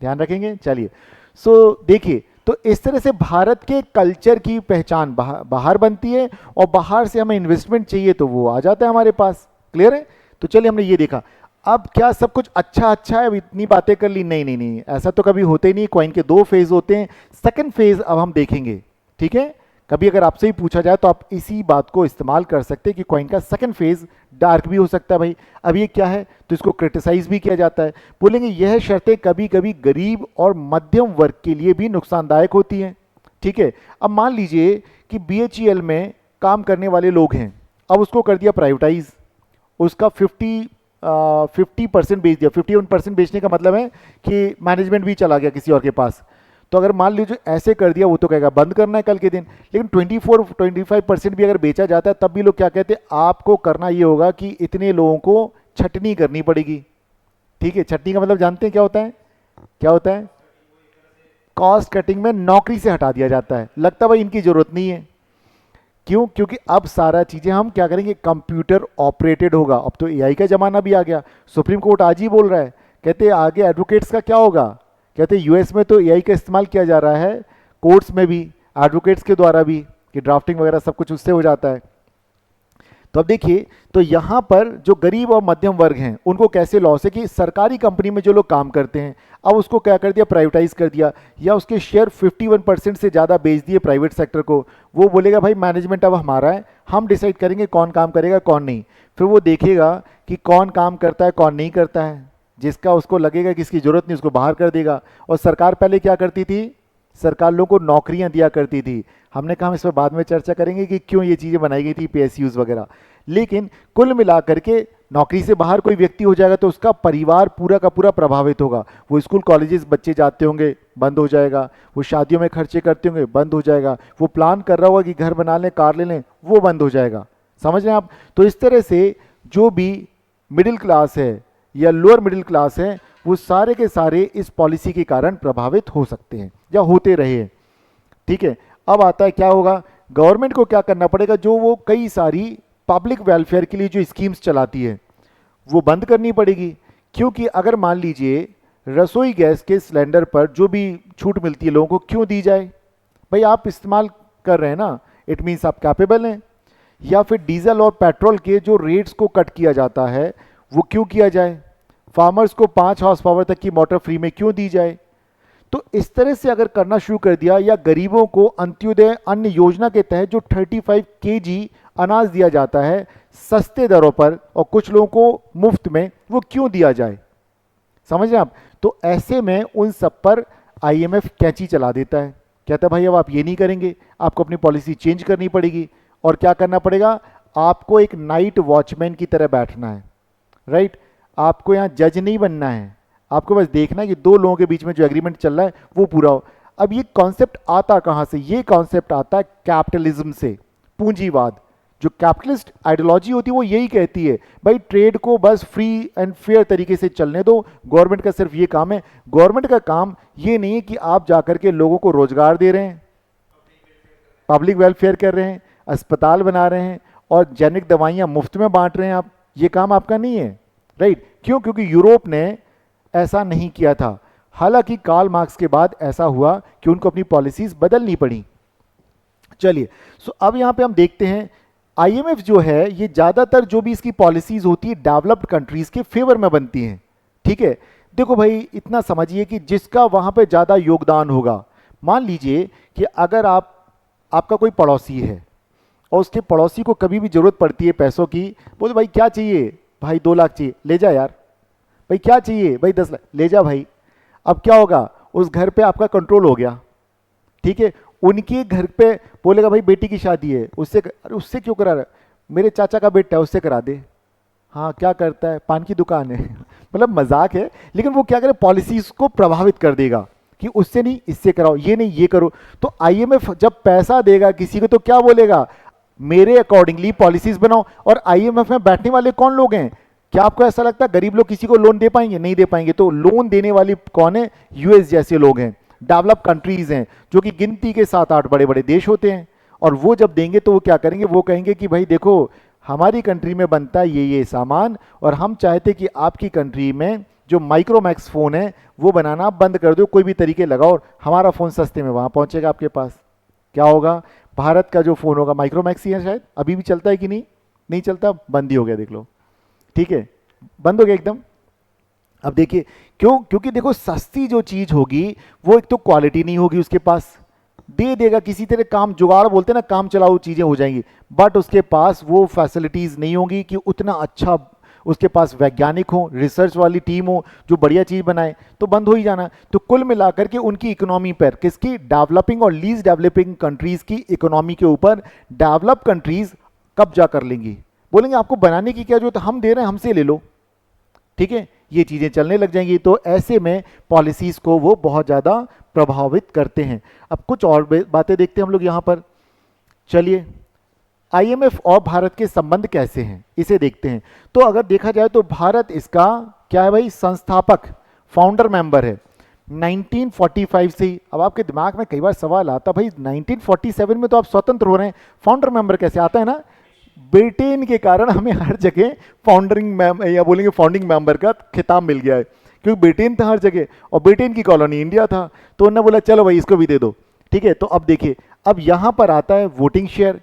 ध्यान रखेंगे। चलिए देखिए, तो इस तरह से भारत के कल्चर की पहचान बाहर बनती है और बाहर से हमें इन्वेस्टमेंट चाहिए तो वो आ जाता है हमारे पास। क्लियर है? तो चलिए हमने ये देखा। अब क्या सब कुछ अच्छा अच्छा है, अब इतनी बातें कर ली? नहीं नहीं नहीं, ऐसा तो कभी होते ही नहीं। कॉइन के 2 फेज होते हैं। सेकंड फेज अब हम देखेंगे, ठीक है। कभी अगर आपसे ही पूछा जाए तो आप इसी बात को इस्तेमाल कर सकते हैं कि कॉइन का सेकंड फेज डार्क भी हो सकता है। भाई अब ये क्या है, तो इसको क्रिटिसाइज भी किया जाता है। बोलेंगे यह शर्तें कभी कभी गरीब और मध्यम वर्ग के लिए भी नुकसानदायक होती हैं, ठीक है। अब मान लीजिए कि BHEL में काम करने वाले लोग हैं, अब उसको कर दिया प्राइवेटाइज, उसका 50% बेच दिया। 51% बेचने का मतलब है कि मैनेजमेंट भी चला गया किसी और के पास। तो अगर मान लीजिए ऐसे कर दिया, वो तो कहेगा बंद करना है कल के दिन। लेकिन 24-25% भी अगर बेचा जाता है तब भी लोग क्या कहते हैं, आपको करना ये होगा कि इतने लोगों को छटनी करनी पड़ेगी, ठीक है। छटनी का मतलब जानते हैं क्या होता है? क्या होता है? कॉस्ट कटिंग में नौकरी से हटा दिया जाता है। लगता है भाई इनकी जरूरत नहीं है। क्यों? क्योंकि अब सारा चीजें हम क्या करेंगे, कंप्यूटर ऑपरेटेड होगा। अब तो AI का जमाना भी आ गया। सुप्रीम कोर्ट आज ही बोल रहा है, कहते हैं आगे एडवोकेट्स का क्या होगा। कहते हैं US में तो AI का इस्तेमाल किया जा रहा है कोर्ट्स में भी, एडवोकेट्स के द्वारा भी, कि ड्राफ्टिंग वगैरह सब कुछ उससे हो जाता है। तो अब देखिए, तो यहाँ पर जो गरीब और मध्यम वर्ग हैं उनको कैसे लॉस है कि सरकारी कंपनी में जो लोग काम करते हैं अब उसको क्या कर दिया, प्राइवेटाइज कर दिया, या उसके शेयर 51% से ज़्यादा बेच दिए प्राइवेट सेक्टर को। वो बोलेगा भाई मैनेजमेंट अब हमारा है, हम डिसाइड करेंगे कौन काम करेगा कौन नहीं। फिर वो देखेगा कि कौन काम करता है कौन नहीं करता है, जिसका उसको लगेगा कि इसकी ज़रूरत नहीं उसको बाहर कर देगा। और सरकार पहले क्या करती थी, सरकार लोगों को नौकरियां दिया करती थी। हमने कहा हम इस पर बाद में चर्चा करेंगे कि क्यों ये चीज़ें बनाई गई थी, PSUs वगैरह। लेकिन कुल मिलाकर के नौकरी से बाहर कोई व्यक्ति हो जाएगा तो उसका परिवार पूरा का पूरा प्रभावित होगा। वो स्कूल कॉलेजेस बच्चे जाते होंगे, बंद हो जाएगा। वो शादियों में खर्चे करते होंगे, बंद हो जाएगा। वो प्लान कर रहा होगा कि घर बना लें, कार ले लें, वो बंद हो जाएगा। समझ रहे हैं आप? तो इस तरह से जो भी मिडिल क्लास है या लोअर मिडिल क्लास है वो सारे के सारे इस पॉलिसी के कारण प्रभावित हो सकते हैं या होते रहे, ठीक है। अब आता है क्या होगा, गवर्नमेंट को क्या करना पड़ेगा, जो वो कई सारी पब्लिक वेलफेयर के लिए जो स्कीम्स चलाती है वो बंद करनी पड़ेगी। क्योंकि अगर मान लीजिए रसोई गैस के सिलेंडर पर जो भी छूट मिलती है लोगों को क्यों दी जाए, भाई आप इस्तेमाल कर रहे हैं ना, इट मीन्स आप कैपेबल हैं। या फिर डीजल और पेट्रोल के जो रेट्स को कट किया जाता है वो क्यों किया जाए, फार्मर्स को 5 हॉर्स पावर तक की मोटर फ्री में क्यों दी जाए। तो इस तरह से अगर करना शुरू कर दिया, या गरीबों को अंत्योदय अन्न योजना के तहत जो 35 kg अनाज दिया जाता है सस्ते दरों पर और कुछ लोगों को मुफ्त में, वो क्यों दिया जाए। समझ रहे हैं आप? तो ऐसे में उन सब पर IMF कैंची चला देता है, कहता है भाई अब आप ये नहीं करेंगे, आपको अपनी पॉलिसी चेंज करनी पड़ेगी। और क्या करना पड़ेगा, आपको एक नाइट वॉचमैन की तरह बैठना है, राइट। आपको यहाँ जज नहीं बनना है, आपको बस देखना है कि 2 लोगों के बीच में जो एग्रीमेंट चल रहा है वो पूरा हो। अब ये कॉन्सेप्ट आता कहाँ से, ये कॉन्सेप्ट आता है कैपिटलिज्म से, पूंजीवाद। जो कैपिटलिस्ट आइडियोलॉजी होती है वो यही कहती है भाई ट्रेड को बस फ्री एंड फेयर तरीके से चलने दो, गवर्नमेंट का सिर्फ ये काम है। गवर्नमेंट का काम ये नहीं है कि आप जाकर के लोगों को रोजगार दे रहे हैं, पब्लिक वेलफेयर कर रहे हैं, अस्पताल बना रहे हैं और जेनेरिक दवाइयाँ मुफ्त में बांट रहे हैं आप, ये काम आपका नहीं है, राइट। क्यों? क्योंकि यूरोप ने ऐसा नहीं किया था। हालांकि कार्ल मार्क्स के बाद ऐसा हुआ कि उनको अपनी पॉलिसीज बदलनी पड़ी। चलिए, सो अब यहां पे हम देखते हैं आईएमएफ जो है ये ज़्यादातर जो भी इसकी पॉलिसीज होती है डेवलप्ड कंट्रीज के फेवर में बनती हैं, ठीक है। देखो भाई इतना समझिए कि जिसका वहाँ पे ज़्यादा योगदान होगा, मान लीजिए कि अगर आपका कोई पड़ोसी है और उसके पड़ोसी को कभी भी ज़रूरत पड़ती है पैसों की, बोले भाई क्या चाहिए, भाई 2 लाख चाहिए, ले जा यार। भाई क्या चाहिए, भाई 10 लाख, ले जा भाई। अब क्या होगा, उस घर पे आपका कंट्रोल हो गया, ठीक है। उनके घर पे बोलेगा भाई बेटी की शादी है, उससे, अरे उससे क्यों करा रहा है, मेरे चाचा का बेटा है उससे करा दे। हाँ क्या करता है, पान की दुकान है मतलब मजाक है, लेकिन वो क्या करे, पॉलिसीज को प्रभावित कर देगा कि उससे नहीं इससे कराओ, ये नहीं ये करो। तो आईएमएफ जब पैसा देगा किसी को तो क्या बोलेगा, मेरे अकॉर्डिंगली पॉलिसीज बनाओ। और आईएमएफ में बैठने वाले कौन लोग हैं, क्या आपको ऐसा लगता है गरीब लोग किसी को लोन दे पाएंगे, नहीं दे पाएंगे। तो लोन देने वाली कौन है, यूएस जैसे लोग हैं, डेवलप कंट्रीज हैं, जो कि गिनती के 7-8 बड़े बड़े देश होते हैं। और वो जब देंगे तो वो क्या करेंगे, वो कहेंगे कि भाई देखो हमारी कंट्री में बनता है ये सामान, और हम चाहते कि आपकी कंट्री में जो माइक्रोमैक्स फ़ोन है वो बनाना आप बंद कर दो, कोई भी तरीके लगाओ, और हमारा फ़ोन सस्ते में वहाँ पहुँचेगा आपके पास। क्या होगा, भारत का जो फ़ोन होगा माइक्रोमैक्स ही है, शायद अभी भी चलता है कि नहीं, नहीं चलता, बंद ही हो गया देख लो, ठीक है, बंद हो गया एकदम। अब देखिए क्यों, क्योंकि देखो सस्ती जो चीज़ होगी वो एक तो क्वालिटी नहीं होगी उसके पास, दे देगा किसी तरह, काम जुगाड़ बोलते हैं ना, काम चलाऊ चीज़ें हो जाएंगी, बट उसके पास वो फैसिलिटीज़ नहीं होंगी कि उतना अच्छा उसके पास वैज्ञानिक हो, रिसर्च वाली टीम हो जो बढ़िया चीज़ बनाए, तो बंद हो ही जाना। तो कुल मिलाकर के उनकी इकोनॉमी पर, किसकी, डेवलपिंग और लीस्ट डेवलपिंग कंट्रीज़ की इकोनॉमी के ऊपर डेवलप कंट्रीज़ कब्जा कर लेंगी, बोलेंगे आपको बनाने की क्या जरूरत है, हम दे रहे हैं हमसे ले लो, ठीक है, ये चीज़ें चलने लग जाएंगी। तो ऐसे में पॉलिसीज को वो बहुत ज़्यादा प्रभावित करते हैं। अब कुछ और बातें देखते हैं हम लोग यहाँ पर, चलिए आईएमएफ और भारत के संबंध कैसे हैं इसे देखते हैं। तो अगर देखा जाए तो भारत इसका क्या है भाई, संस्थापक, फाउंडर मेंबर है 1945 से ही। अब आपके दिमाग में कई बार सवाल आता भाई 1947 में तो आप स्वतंत्र हो रहे हैं, फाउंडर मेंबर कैसे आता है ना, ब्रिटेन के कारण हमें हर जगह या बोलेंगे फाउंडिंग मेंबर का खिताब मिल गया है, क्योंकि ब्रिटेन था हर जगह और ब्रिटेन की कॉलोनी इंडिया था, तो उन्होंने बोला चलो भाई इसको भी दे दो, ठीक है। तो अब देखिए, अब यहाँ पर आता है वोटिंग शेयर।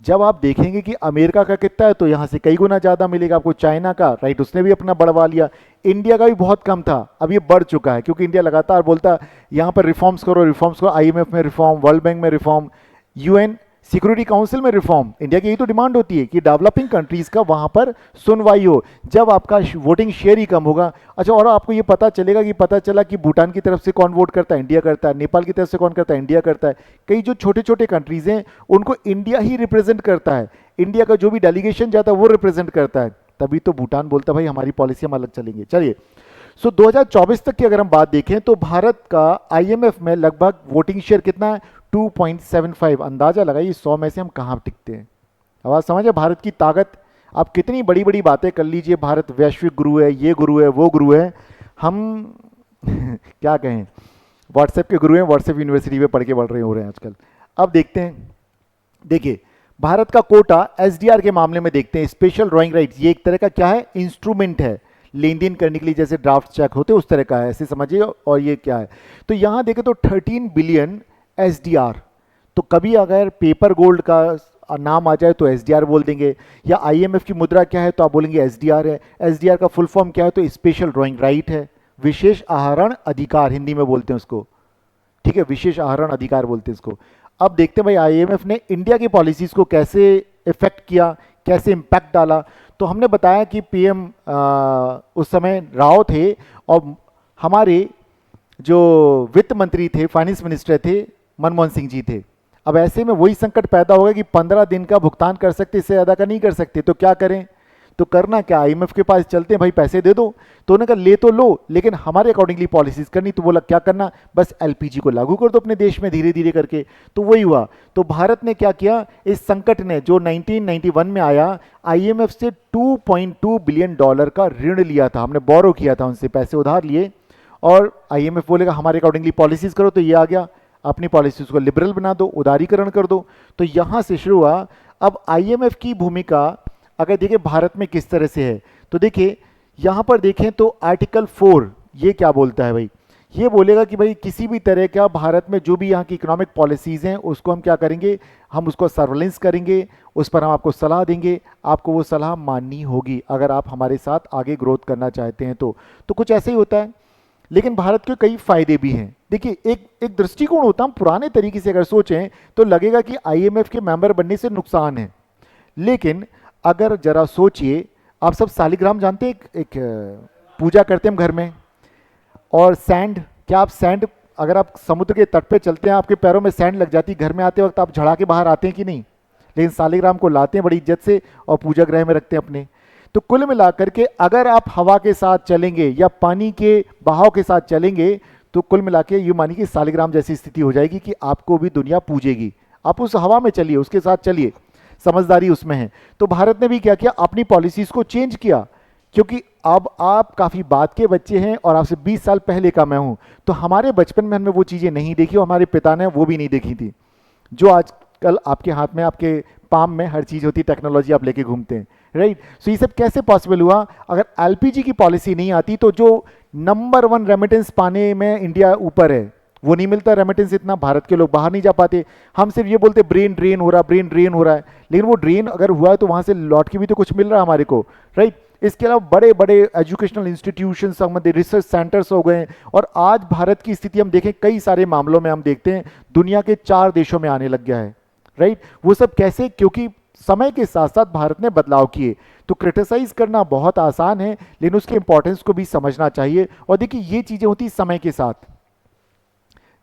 जब आप देखेंगे कि अमेरिका का कितना है तो यहाँ से कई गुना ज़्यादा मिलेगा आपको, चाइना का, राइट, उसने भी अपना बढ़वा लिया, इंडिया का भी बहुत कम था, अब ये बढ़ चुका है, क्योंकि इंडिया लगातार बोलता है यहाँ पर रिफॉर्म्स करो रिफॉर्म्स करो, आईएमएफ में रिफॉर्म, वर्ल्ड बैंक में रिफॉर्म, यूएन सिक्योरिटी काउंसिल में रिफॉर्म। इंडिया की यही तो डिमांड होती है कि डेवलपिंग कंट्रीज का वहां पर सुनवाई हो, जब आपका वोटिंग शेयर ही कम होगा। अच्छा, और आपको ये पता चलेगा कि पता चला कि भूटान की तरफ से कौन वोट करता है, इंडिया करता है, नेपाल की तरफ से कौन करता है, इंडिया करता है, कई जो छोटे छोटे कंट्रीज हैं उनको इंडिया ही रिप्रेजेंट करता है, इंडिया का जो भी डेलीगेशन जाता है वो रिप्रेजेंट करता है, तभी तो भूटान बोलता है भाई हमारी पॉलिसी हम अलग चलेंगे। चलिए, सो 2024 तक की अगर हम बात देखें तो भारत का आईएमएफ में लगभग वोटिंग शेयर कितना है, 2.75। अंदाजा लगाइए 100 में से हम कहाँ टिकते हैं। अब आप समझे भारत की ताकत, आप कितनी बड़ी बड़ी बातें कर लीजिए, भारत वैश्विक गुरु है, ये गुरु है, वो गुरु है, हम क्या कहें, व्हाट्सएप के गुरु हैं, व्हाट्सएप यूनिवर्सिटी में पढ़ के बढ़ रहे हो रहे हैं आजकल। अब देखते हैं, देखिए भारत का कोटा एसडीआर के मामले में देखते हैं, स्पेशल ड्राइंग राइट्स, ये एक तरह का क्या है, इंस्ट्रूमेंट है, लेन देन करने के लिए जैसे ड्राफ्ट चेक होते हैं उस तरह का है, ऐसे समझिए। और ये क्या है, तो यहाँ देखें तो 13 बिलियन एसडीआर, तो कभी अगर पेपर गोल्ड का नाम आ जाए तो एसडीआर बोल देंगे, या आईएमएफ की मुद्रा क्या है तो आप बोलेंगे एसडीआर है। एसडीआर का फुल फॉर्म क्या है तो स्पेशल ड्राइंग राइट है, विशेष आहरण अधिकार हिंदी में बोलते हैं उसको, ठीक है, विशेष आहरण अधिकार बोलते हैं इसको। अब देखते हैं भाई आईएमएफ ने इंडिया की पॉलिसीज को कैसे इफेक्ट किया, कैसे इम्पैक्ट डाला। तो हमने बताया कि पीएम उस समय राव थे और हमारे जो वित्त मंत्री थे, फाइनेंस मिनिस्टर थे, मनमोहन सिंह जी थे। अब ऐसे में वही संकट पैदा होगा कि 15 दिन का भुगतान कर सकते, इससे ज़्यादा का नहीं कर सकते, तो क्या करें, तो करना क्या, आईएमएफ के पास चलते हैं, भाई पैसे दे दो, तो उन्होंने कहा ले तो लो लेकिन हमारे अकॉर्डिंगली पॉलिसीज करनी। तो बोला क्या करना, बस एलपीजी को लागू कर दो अपने देश में धीरे धीरे करके। तो वही हुआ। तो भारत ने क्या किया, इस संकट ने जो 1991 में आया, आईएमएफ से $2.2 बिलियन का ऋण लिया था, हमने बोरो किया था, उनसे पैसे उधार लिए, और आईएमएफ बोलेगा हमारे अकॉर्डिंगली पॉलिसीज करो, तो ये आ गया, अपनी पॉलिसीज को लिबरल बना दो, उदारीकरण कर दो। तो यहां से शुरू हुआ। अब आईएमएफ की भूमिका अगर देखिए भारत में किस तरह से है, तो देखिए यहां पर देखें तो आर्टिकल 4 ये क्या बोलता है भाई, ये बोलेगा कि भाई किसी भी तरह का भारत में जो भी यहाँ की इकोनॉमिक पॉलिसीज़ हैं उसको हम क्या करेंगे, हम उसको सर्वेलेंस करेंगे, उस पर हम आपको सलाह देंगे, आपको वो सलाह माननी होगी अगर आप हमारे साथ आगे ग्रोथ करना चाहते हैं तो कुछ ऐसे ही होता है। लेकिन भारत के कई फायदे भी हैं। देखिए, एक एक दृष्टिकोण होता है, हम पुराने तरीके से अगर सोचें तो लगेगा कि आईएमएफ के मेंबर बनने से नुकसान है। लेकिन अगर जरा सोचिए, आप सब सालिग्राम जानते हैं, एक पूजा करते हैं हम घर में, और सैंड, क्या आप सैंड, अगर आप समुद्र के तट पे चलते हैं आपके पैरों में सैंड लग जाती है, घर में आते वक्त आप झड़ा के बाहर आते हैं कि नहीं? लेकिन सालिग्राम को लाते हैं बड़ी इज्जत से और पूजा गृह में रखते हैं अपने। तो कुल मिलाकर के अगर आप हवा के साथ चलेंगे या पानी के बहाव के साथ चलेंगे तो कुल मिला के ये मानिए कि सालिग्राम जैसी स्थिति हो जाएगी कि आपको भी दुनिया पूजेगी। आप उस हवा में चलिए, उसके साथ चलिए, समझदारी उसमें है। तो भारत ने भी क्या किया, अपनी पॉलिसीज को चेंज किया, क्योंकि अब आप काफ़ी बाद के बच्चे हैं और आपसे 20 साल पहले का मैं हूँ, तो हमारे बचपन में हमने वो चीज़ें नहीं देखी और हमारे पिता ने वो भी नहीं देखी थी जो आजकल आपके हाथ में, आपके पाम में हर चीज़ होती, टेक्नोलॉजी आप लेके घूमते हैं, राइट। सो ये सब कैसे पॉसिबल हुआ? अगर एलपीजी की पॉलिसी नहीं आती तो जो नंबर 1 रेमिटेंस पाने में इंडिया ऊपर है वो नहीं मिलता रेमिटेंस इतना, भारत के लोग बाहर नहीं जा पाते। हम सिर्फ ये बोलते ब्रेन ड्रेन हो रहा, ब्रेन ड्रेन हो रहा है, लेकिन वो ड्रेन अगर हुआ है तो वहाँ से लौट के भी तो कुछ मिल रहा है हमारे को, राइट। इसके अलावा बड़े बड़े एजुकेशनल इंस्टीट्यूशन संबंधित रिसर्च सेंटर्स हो गए, और आज भारत की स्थिति हम देखें कई सारे मामलों में हम देखते हैं दुनिया के 4 देशों में आने लग गया है, राइट। वो सब कैसे? क्योंकि समय के साथ साथ भारत ने बदलाव किए। तो क्रिटिसाइज करना बहुत आसान है, लेकिन उसके इंपॉर्टेंस को भी समझना चाहिए। और देखिए, ये चीजें होती समय के साथ।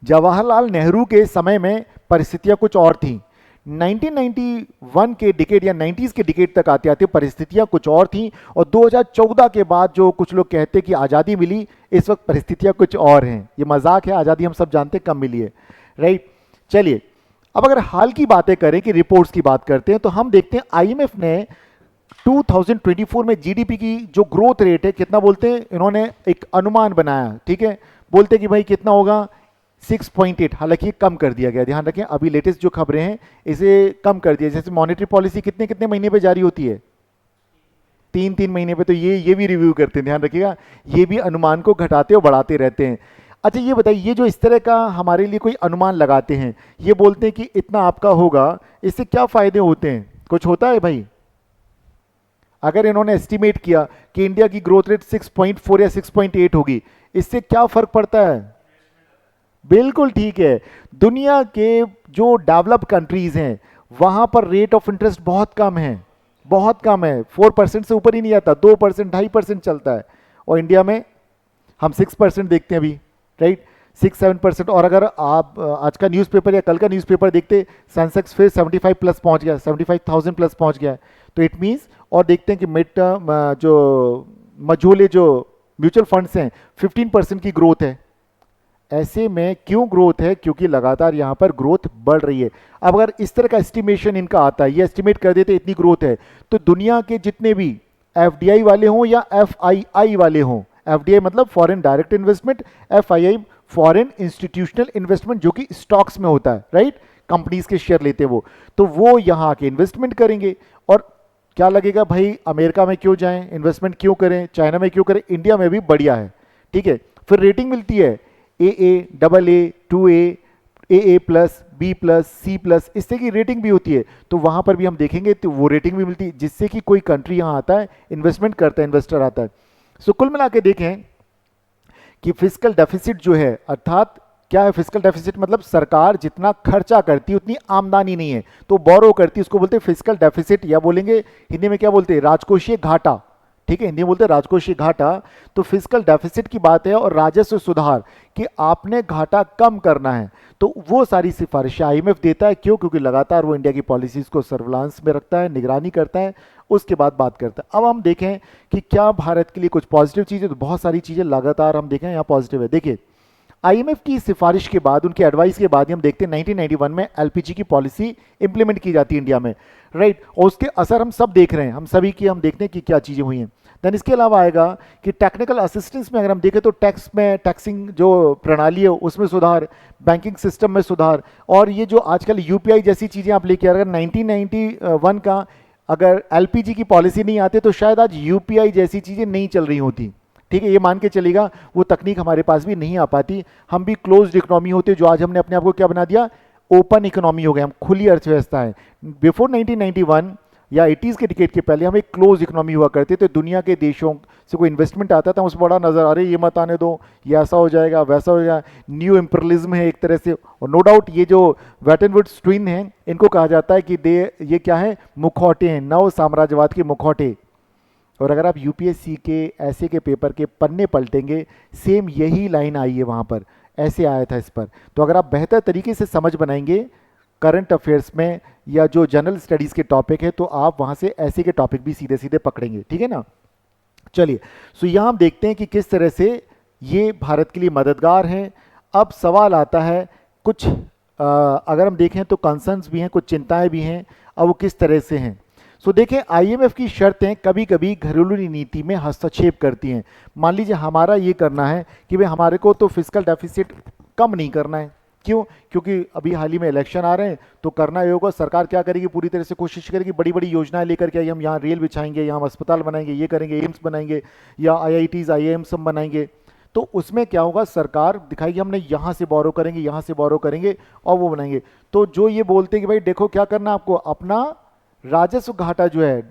जवाहरलाल नेहरू के समय में परिस्थितियां कुछ और थीं, 1991 के डिकेड या 90s के डिकेड तक आते आते परिस्थितियां कुछ और थीं, और 2014 के बाद जो कुछ लोग कहते कि आज़ादी मिली, इस वक्त परिस्थितियां कुछ और हैं। ये मजाक है, आज़ादी हम सब जानते कब मिली है, राइट। चलिए, अब अगर हाल की बातें करें कि रिपोर्ट्स की बात करते हैं तो हम देखते हैं आईएमएफ ने 2024 में जीडीपी की जो ग्रोथ रेट है, कितना बोलते हैं इन्होंने, एक अनुमान बनाया, ठीक है। बोलते कि भाई कितना होगा, 6.8। हालांकि कम कर दिया गया, ध्यान रखें, अभी लेटेस्ट जो खबरें हैं इसे कम कर दिया। जैसे मॉनेटरी पॉलिसी कितने कितने महीने पे जारी होती है, 3 महीने पे, तो ये भी रिव्यू करते हैं, ध्यान रखिएगा, ये भी अनुमान को घटाते और बढ़ाते रहते हैं। अच्छा, ये बताइए, ये जो इस तरह का हमारे लिए कोई अनुमान लगाते हैं, ये बोलते हैं कि इतना आपका होगा, इससे क्या फायदे होते हैं? कुछ होता है भाई? अगर इन्होंने एस्टिमेट किया कि इंडिया की ग्रोथ रेट 6.4 या 6.8 होगी, इससे क्या फर्क पड़ता है? बिल्कुल ठीक है, दुनिया के जो डेवलप्ड कंट्रीज हैं वहां पर रेट ऑफ इंटरेस्ट बहुत कम है, बहुत कम है, 4% से ऊपर ही नहीं आता, 2%, 2.5% चलता है। और इंडिया में हम 6% देखते हैं अभी, राइट, 6-7%। और अगर आप आज का न्यूज़पेपर या कल का न्यूज़पेपर देखते, सेंसेक्स फिर 75 प्लस पहुंच गया, 75,000 प्लस पहुंच गया है। तो इट मीन्स, और देखते हैं कि मिड टर्म जो मझोले जो म्यूचुअल फंड्स हैं 15% की ग्रोथ है। ऐसे में क्यों ग्रोथ है? क्योंकि लगातार यहाँ पर ग्रोथ बढ़ रही है। अब अगर इस तरह का एस्टिमेशन इनका आता है, ये एस्टिमेट कर देते इतनी ग्रोथ है, तो दुनिया के जितने भी एफडीआई वाले हों या एफआईआई वाले हों, एफडीआई मतलब foreign direct investment, FII foreign institutional investment, जो कि स्टॉक्स में होता है, राइट, कंपनीज के शेयर लेते हैं वो, तो वो यहाँ आके इन्वेस्टमेंट करेंगे। और क्या लगेगा भाई, अमेरिका में क्यों जाएं, इन्वेस्टमेंट क्यों करें, चाइना में क्यों करें, इंडिया में भी बढ़िया है, ठीक है। फिर रेटिंग मिलती है, AA, AA, 2A, AA plus, B plus, C plus, इस तरह की रेटिंग भी होती है। तो वहाँ पर भी हम देखेंगे तो वो रेटिंग भी मिलती है, जिससे कि कोई कंट्री यहाँ आता है, इन्वेस्टमेंट करता है, इन्वेस्टर आता है। सो कुल मिला के देखें कि फिस्कल डेफिसिट जो है, अर्थात क्या है फिस्कल डेफिसिट, मतलब सरकार जितना खर्चा करती है उतनी आमदनी नहीं है, तो बोरो करती है, उसको बोलते हैं फिस्कल डेफिसिट, या बोलेंगे हिंदी में क्या बोलते हैं, राजकोषीय घाटा, ठीक है, हिंदी में बोलते हैं राजकोषीय घाटा। तो फिस्कल डेफिसिट की बात है, और राजस्व सुधार कि आपने घाटा कम करना है, तो वो सारी सिफारिशें आईएमएफ देता है। क्यों? क्योंकि लगातार वो इंडिया की पॉलिसीज को सर्विलांस में रखता है, निगरानी करता है, उसके बाद बात करता है। अब हम देखें कि क्या भारत के लिए कुछ पॉजिटिव चीज़ें, तो बहुत सारी चीज़ें लगातार हम देखें यहाँ पॉजिटिव है। देखिए, आईएमएफ की सिफारिश के बाद, उनके एडवाइस के बाद ही हम देखते हैं 1991 में एलपीजी की पॉलिसी इंप्लीमेंट की जाती है इंडिया में, राइट, और उसके असर हम सब देख रहे हैं, हम सभी की हम देखते हैं कि क्या चीज़ें हुई हैं। देन इसके अलावा आएगा कि टेक्निकल असिस्टेंस में अगर हम देखें तो टैक्स में, टैक्सिंग जो प्रणाली है उसमें सुधार, बैंकिंग सिस्टम में सुधार, और ये जो आजकल यूपीआई जैसी चीज़ें आप लेके आ रहे हैं, 1991 का अगर एलपीजी की पॉलिसी नहीं आती तो शायद आज यूपीआई जैसी चीज़ें नहीं चल रही होती, ठीक है, ये मान के चलेगा वो तकनीक हमारे पास भी नहीं आ पाती, हम भी क्लोज्ड इकोनॉमी होते, जो आज हमने अपने आप को क्या बना दिया, ओपन इकोनॉमी हो गए, हम खुली अर्थव्यवस्था है। बिफोर 1991 या 80s के डिकेड के पहले हम एक क्लोज इकोनॉमी हुआ करते थे, दुनिया के देशों से कोई इन्वेस्टमेंट आता था उस बड़ा नजर, अरे ये मत आने दो, ये ऐसा हो जाएगा वैसा हो जाएगा, न्यू इम्परलिज्म है एक तरह से। और नो डाउट ये जो वेटन वुड्स ट्विन हैं, इनको कहा जाता है कि ये क्या है, मुखौटे हैं, नव साम्राज्यवाद के मुखौटे। और अगर आप यूपीएससी के ऐसे के पेपर के पन्ने पलटेंगे, सेम यही लाइन आई है वहाँ पर, ऐसे आया था इस पर। तो अगर आप बेहतर तरीके से समझ बनाएंगे करंट अफेयर्स में या जो जनरल स्टडीज़ के टॉपिक है, तो आप वहाँ से ऐसे के टॉपिक भी सीधे सीधे पकड़ेंगे, ठीक है ना। चलिए, सो यहाँ हम देखते हैं कि किस तरह से ये भारत के लिए मददगार हैं। अब सवाल आता है कुछ अगर हम देखें तो कंसर्न्स भी हैं, कुछ चिंताएं भी हैं, अब वो किस तरह से हैं। सो देखें, आईएमएफ की शर्तें कभी कभी घरेलू नीति में हस्तक्षेप करती हैं। मान लीजिए हमारा ये करना है कि भाई हमारे को तो फिस्कल डेफिसिट कम नहीं करना है, क्यों, क्योंकि अभी हाल ही में इलेक्शन आ रहे हैं, तो करना ही होगा। सरकार क्या करेगी, पूरी तरह से कोशिश करेगी, बड़ी बड़ी योजनाएं लेकर के हम यहाँ रेल बिछाएंगे, यहाँ अस्पताल बनाएंगे, ये करेंगे, एम्स बनाएंगे, या आईआईटीज आईआईएम्स हम बनाएंगे। तो उसमें क्या होगा, सरकार दिखाएगी हमने यहाँ से बोरो करेंगे, यहाँ से बोरो करेंगे और वो बनाएंगे। तो जो ये बोलते हैं कि भाई देखो क्या करना है आपको, अपना राजस्व घाटा जो है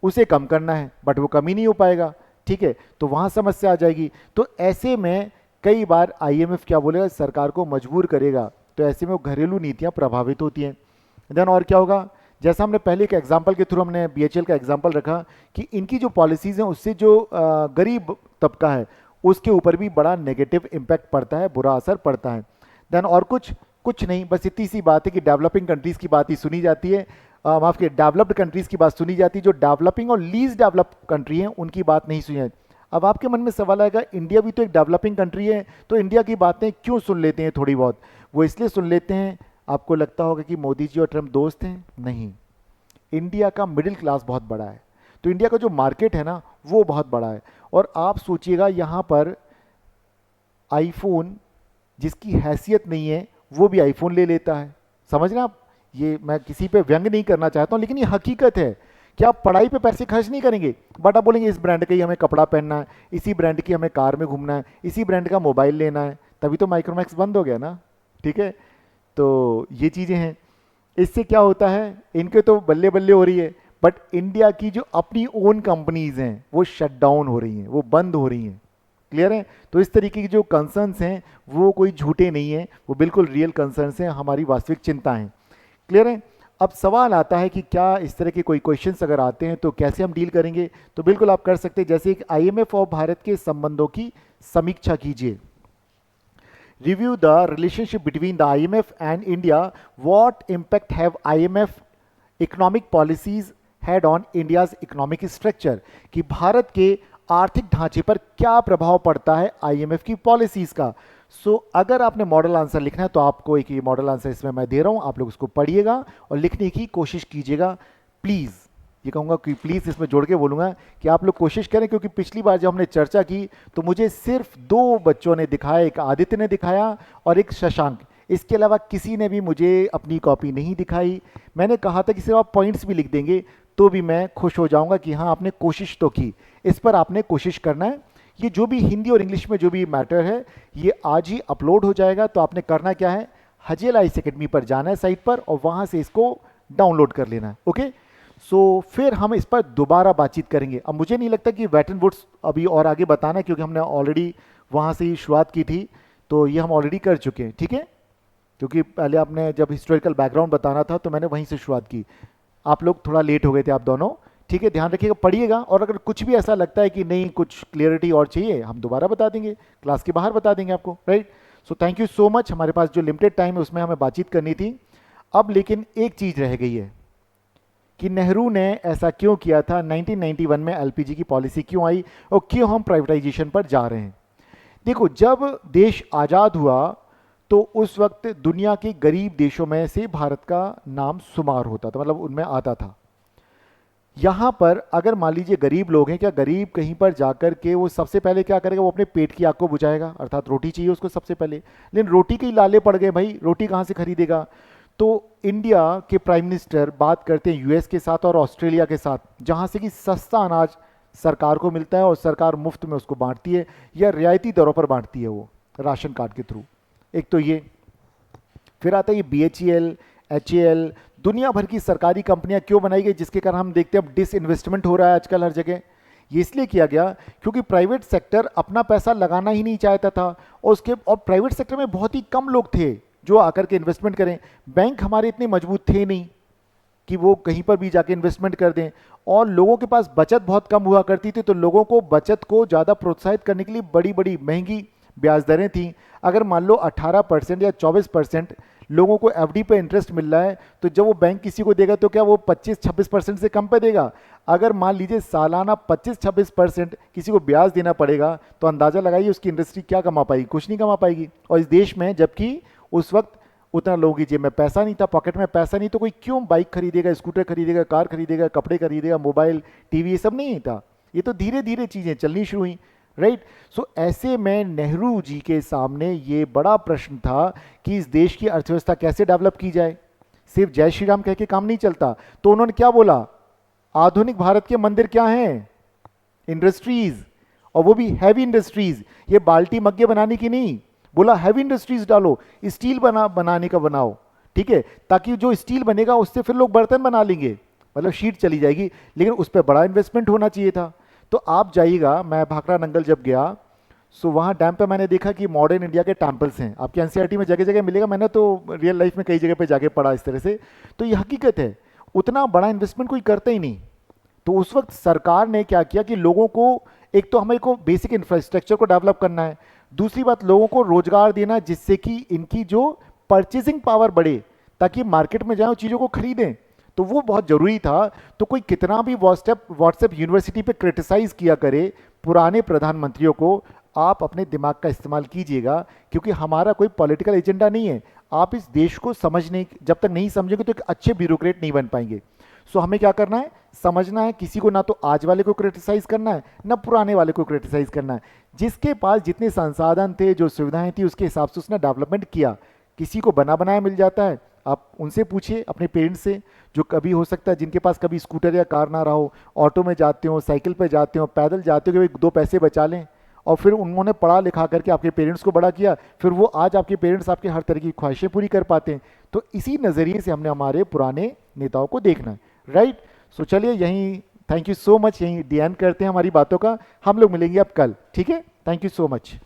उसे कम करना है, बट वो कम ही नहीं हो पाएगा, ठीक है, तो वहाँ समस्या आ जाएगी। तो ऐसे में कई बार आईएमएफ क्या बोलेगा, सरकार को मजबूर करेगा, तो ऐसे में वो घरेलू नीतियां प्रभावित होती हैं। देन और क्या होगा, जैसा हमने पहले एक एग्जांपल के थ्रू हमने बीएचएल का एग्जांपल रखा कि इनकी जो पॉलिसीज हैं उससे जो गरीब तबका है उसके ऊपर भी बड़ा नेगेटिव इम्पैक्ट पड़ता है, बुरा असर पड़ता है। देन और कुछ नहीं, बस इतनी सी बात है कि डेवलपिंग कंट्रीज की बात ही सुनी जाती है, माफ किए, डेवलप्ड कंट्रीज की बात सुनी जाती है, जो डेवलपिंग और लीज डेवलप कंट्री हैं उनकी बात नहीं सुनी जाती। अब आपके मन में सवाल आएगा, इंडिया भी तो एक डेवलपिंग कंट्री है, तो इंडिया की बातें क्यों सुन लेते हैं थोड़ी बहुत। वो इसलिए सुन लेते हैं, आपको लगता होगा कि मोदी जी और ट्रम्प दोस्त हैं, नहीं, इंडिया का मिडिल क्लास बहुत बड़ा है, तो इंडिया का जो मार्केट है ना वो बहुत बड़ा है। और आप सोचिएगा यहाँ पर आईफोन जिसकी हैसियत नहीं है वो भी आईफोन ले लेता है, समझ रहे हैं आप। ये मैं किसी पे व्यंग नहीं करना चाहता हूँ, लेकिन ये हकीकत है कि आप पढ़ाई पे पैसे खर्च नहीं करेंगे, बट आप बोलेंगे इस ब्रांड का ही हमें कपड़ा पहनना है, इसी ब्रांड की हमें कार में घूमना है, इसी ब्रांड का मोबाइल लेना है, तभी तो माइक्रोमैक्स बंद हो गया ना, ठीक है। तो ये चीज़ें हैं, इससे क्या होता है, इनके तो बल्ले बल्ले हो रही है, बट इंडिया की जो अपनी ओन कंपनीज हैं वो शट डाउन हो रही हैं, वो बंद हो रही हैं, क्लियर है। तो इस तरीके की जो कंसर्न्स हैं वो कोई झूठे नहीं हैं, वो बिल्कुल रियल कंसर्न्स हैं, हमारी वास्तविक चिंता हैं, क्लियर है। अब सवाल आता है कि क्या इस तरह के कोई क्वेश्चंस अगर आते हैं तो कैसे हम डील करेंगे। तो बिल्कुल आप कर सकते हैं, जैसे एक आईएमएफ और भारत के संबंधों की समीक्षा कीजिए। Review the relationship between the IMF and India, what impact have IMF economic policies had on India's economic structure, कि भारत के आर्थिक ढांचे पर क्या प्रभाव पड़ता है आईएमएफ की पॉलिसीज का। सो अगर आपने मॉडल आंसर लिखना है तो आपको एक ये मॉडल आंसर इसमें मैं दे रहा हूं, आप लोग उसको पढ़िएगा और लिखने की कोशिश कीजिएगा प्लीज़। ये कहूँगा कि प्लीज़ इसमें जोड़ के बोलूँगा कि आप लोग कोशिश करें, क्योंकि पिछली बार जब हमने चर्चा की तो मुझे सिर्फ 2 बच्चों ने दिखाया, एक आदित्य ने दिखाया और एक शशांक, इसके अलावा किसी ने भी मुझे अपनी कॉपी नहीं दिखाई। मैंने कहा था कि सिर्फ आप पॉइंट्स भी लिख देंगे तो भी मैं खुश हो जाऊँगा कि हाँ आपने कोशिश तो की, इस पर आपने कोशिश करना है। ये जो भी हिंदी और इंग्लिश में जो भी मैटर है ये आज ही अपलोड हो जाएगा, तो आपने करना क्या है, हजेला आईएएस एकेडमी पर जाना है साइट पर और वहाँ से इसको डाउनलोड कर लेना है, ओके। सो फिर हम इस पर दोबारा बातचीत करेंगे। अब मुझे नहीं लगता कि वेटन वुड्स अभी और आगे बताना है, क्योंकि हमने ऑलरेडी वहाँ से ही शुरुआत की थी, तो ये हम ऑलरेडी कर चुके हैं, ठीक है। क्योंकि पहले आपने जब हिस्टोरिकल बैकग्राउंड बताना था तो मैंने वहीं से शुरुआत की, आप लोग थोड़ा लेट हो गए थे आप दोनों, ठीक है। ध्यान रखिएगा, पढ़िएगा, और अगर कुछ भी ऐसा लगता है कि नहीं कुछ क्लियरिटी और चाहिए हम दोबारा बता देंगे, क्लास के बाहर बता देंगे आपको, right. So thank you so much. हमारे पास जो लिमिटेड टाइम है उसमें हमें बातचीत करनी थी। अब लेकिन एक चीज़ रह गई है कि नेहरू ने ऐसा क्यों किया था, 1991 में एलपीजी की पॉलिसी क्यों आई और क्यों हम प्राइवेटाइजेशन पर जा रहे हैं। देखो, जब देश आज़ाद हुआ तो उस वक्त दुनिया के गरीब देशों में से भारत का नाम शुमार होता था, मतलब उनमें आता था। यहाँ पर अगर मान लीजिए गरीब लोग हैं, क्या गरीब कहीं पर जाकर के वो सबसे पहले क्या करेगा, वो अपने पेट की आग को बुझाएगा, अर्थात रोटी चाहिए उसको सबसे पहले, लेकिन रोटी के ही लाले पड़ गए, भाई रोटी कहाँ से खरीदेगा। तो इंडिया के प्राइम मिनिस्टर बात करते हैं यूएस के साथ और ऑस्ट्रेलिया के साथ, जहाँ से कि सस्ता अनाज सरकार को मिलता है और सरकार मुफ्त में उसको बांटती है या रियायती दरों पर बांटती है वो राशन कार्ड के थ्रू। एक तो ये, फिर आता है ये BHEL, HAL, दुनिया भर की सरकारी कंपनियां क्यों बनाई गई, जिसके कारण हम देखते हैं अब डिसइन्वेस्टमेंट हो रहा है आजकल हर जगह। ये इसलिए किया गया क्योंकि प्राइवेट सेक्टर अपना पैसा लगाना ही नहीं चाहता था, और प्राइवेट सेक्टर में बहुत ही कम लोग थे जो आकर के इन्वेस्टमेंट करें। बैंक हमारे इतने मजबूत थे नहीं कि वो कहीं पर भी जाके इन्वेस्टमेंट कर दें, और लोगों के पास बचत बहुत कम हुआ करती थी, तो लोगों को बचत को ज़्यादा प्रोत्साहित करने के लिए बड़ी बड़ी महंगी ब्याज दरें थीं। अगर मान लो 18% या 24% लोगों को एफडी पे इंटरेस्ट मिल रहा है, तो जब वो बैंक किसी को देगा तो क्या वो 25-26% से कम पे देगा? अगर मान लीजिए सालाना 25-26% किसी को ब्याज देना पड़ेगा, तो अंदाज़ा लगाइए उसकी इंडस्ट्री क्या कमा पाएगी? कुछ नहीं कमा पाएगी। और इस देश में जबकि उस वक्त उतना लोगों की जेब में पैसा नहीं था, पॉकेट में पैसा नहीं, तो कोई क्यों बाइक खरीदेगा, स्कूटर खरीदेगा, कार खरीदेगा, कपड़े खरीदेगा, मोबाइल, टीवी, ये सब नहीं था। ये तो धीरे धीरे चीज़ें चलनी शुरू हुई, राइट। सो ऐसे में नेहरू जी के सामने ये बड़ा प्रश्न था कि इस देश की अर्थव्यवस्था कैसे डेवलप की जाए। सिर्फ जय श्री राम कह के काम नहीं चलता, तो उन्होंने क्या बोला, आधुनिक भारत के मंदिर क्या हैं? इंडस्ट्रीज, और वो भी हैवी इंडस्ट्रीज। ये बाल्टी मग्गे बनाने की नहीं, बोला हैवी इंडस्ट्रीज डालो, स्टील बनाने का बनाओ, ठीक है, ताकि जो स्टील बनेगा उससे फिर लोग बर्तन बना लेंगे, मतलब शीट चली जाएगी, लेकिन उस पर बड़ा इन्वेस्टमेंट होना चाहिए था। तो आप जाइएगा, मैं भाखड़ा नंगल जब गया, सो वहाँ डैम पे मैंने देखा कि मॉडर्न इंडिया के टेम्पल्स हैं। आपके एनसीईआरटी में जगह जगह मिलेगा, मैंने तो रियल लाइफ में कई जगह पे जाके पढ़ा इस तरह से। तो ये हकीकत है, उतना बड़ा इन्वेस्टमेंट कोई करता ही नहीं। तो उस वक्त सरकार ने क्या किया कि लोगों को, एक तो हमें को बेसिक इंफ्रास्ट्रक्चर को डेवलप करना है, दूसरी बात लोगों को रोजगार देना जिससे कि इनकी जो परचेजिंग पावर बढ़े, ताकि मार्केट में जाएं चीज़ों को खरीदें, तो वो बहुत ज़रूरी था। तो कोई कितना भी व्हाट्सएप यूनिवर्सिटी पे क्रिटिसाइज किया करे पुराने प्रधानमंत्रियों को, आप अपने दिमाग का इस्तेमाल कीजिएगा, क्योंकि हमारा कोई पॉलिटिकल एजेंडा नहीं है। आप इस देश को समझने, जब तक नहीं समझेंगे तो एक अच्छे ब्यूरोक्रेट नहीं बन पाएंगे। सो हमें क्या करना है, समझना है, किसी को ना तो आज वाले को क्रिटिसाइज करना है ना पुराने वाले को क्रिटिसाइज करना है। जिसके पास जितने संसाधन थे, जो सुविधाएं थी, उसके हिसाब से उसने डेवलपमेंट किया। किसी को बना बनाया मिल जाता है, आप उनसे पूछिए, अपने पेरेंट्स से, जो कभी हो सकता है जिनके पास कभी स्कूटर या कार ना रहा हो, ऑटो में जाते हो, साइकिल पे जाते हो, पैदल जाते हो कि भाई 2 पैसे बचा लें, और फिर उन्होंने पढ़ा लिखा करके आपके पेरेंट्स को बड़ा किया, फिर वो आज आपके पेरेंट्स आपके हर तरह की ख्वाहिशें पूरी कर पाते हैं। तो इसी नज़रिए से हमने हमारे पुराने नेताओं को देखना है, राइट। सो चलिए यहीं, थैंक यू सो मच, यहीं डी एंड करते हैं हमारी बातों का। हम लोग मिलेंगे अब कल, ठीक है। Thank you so much.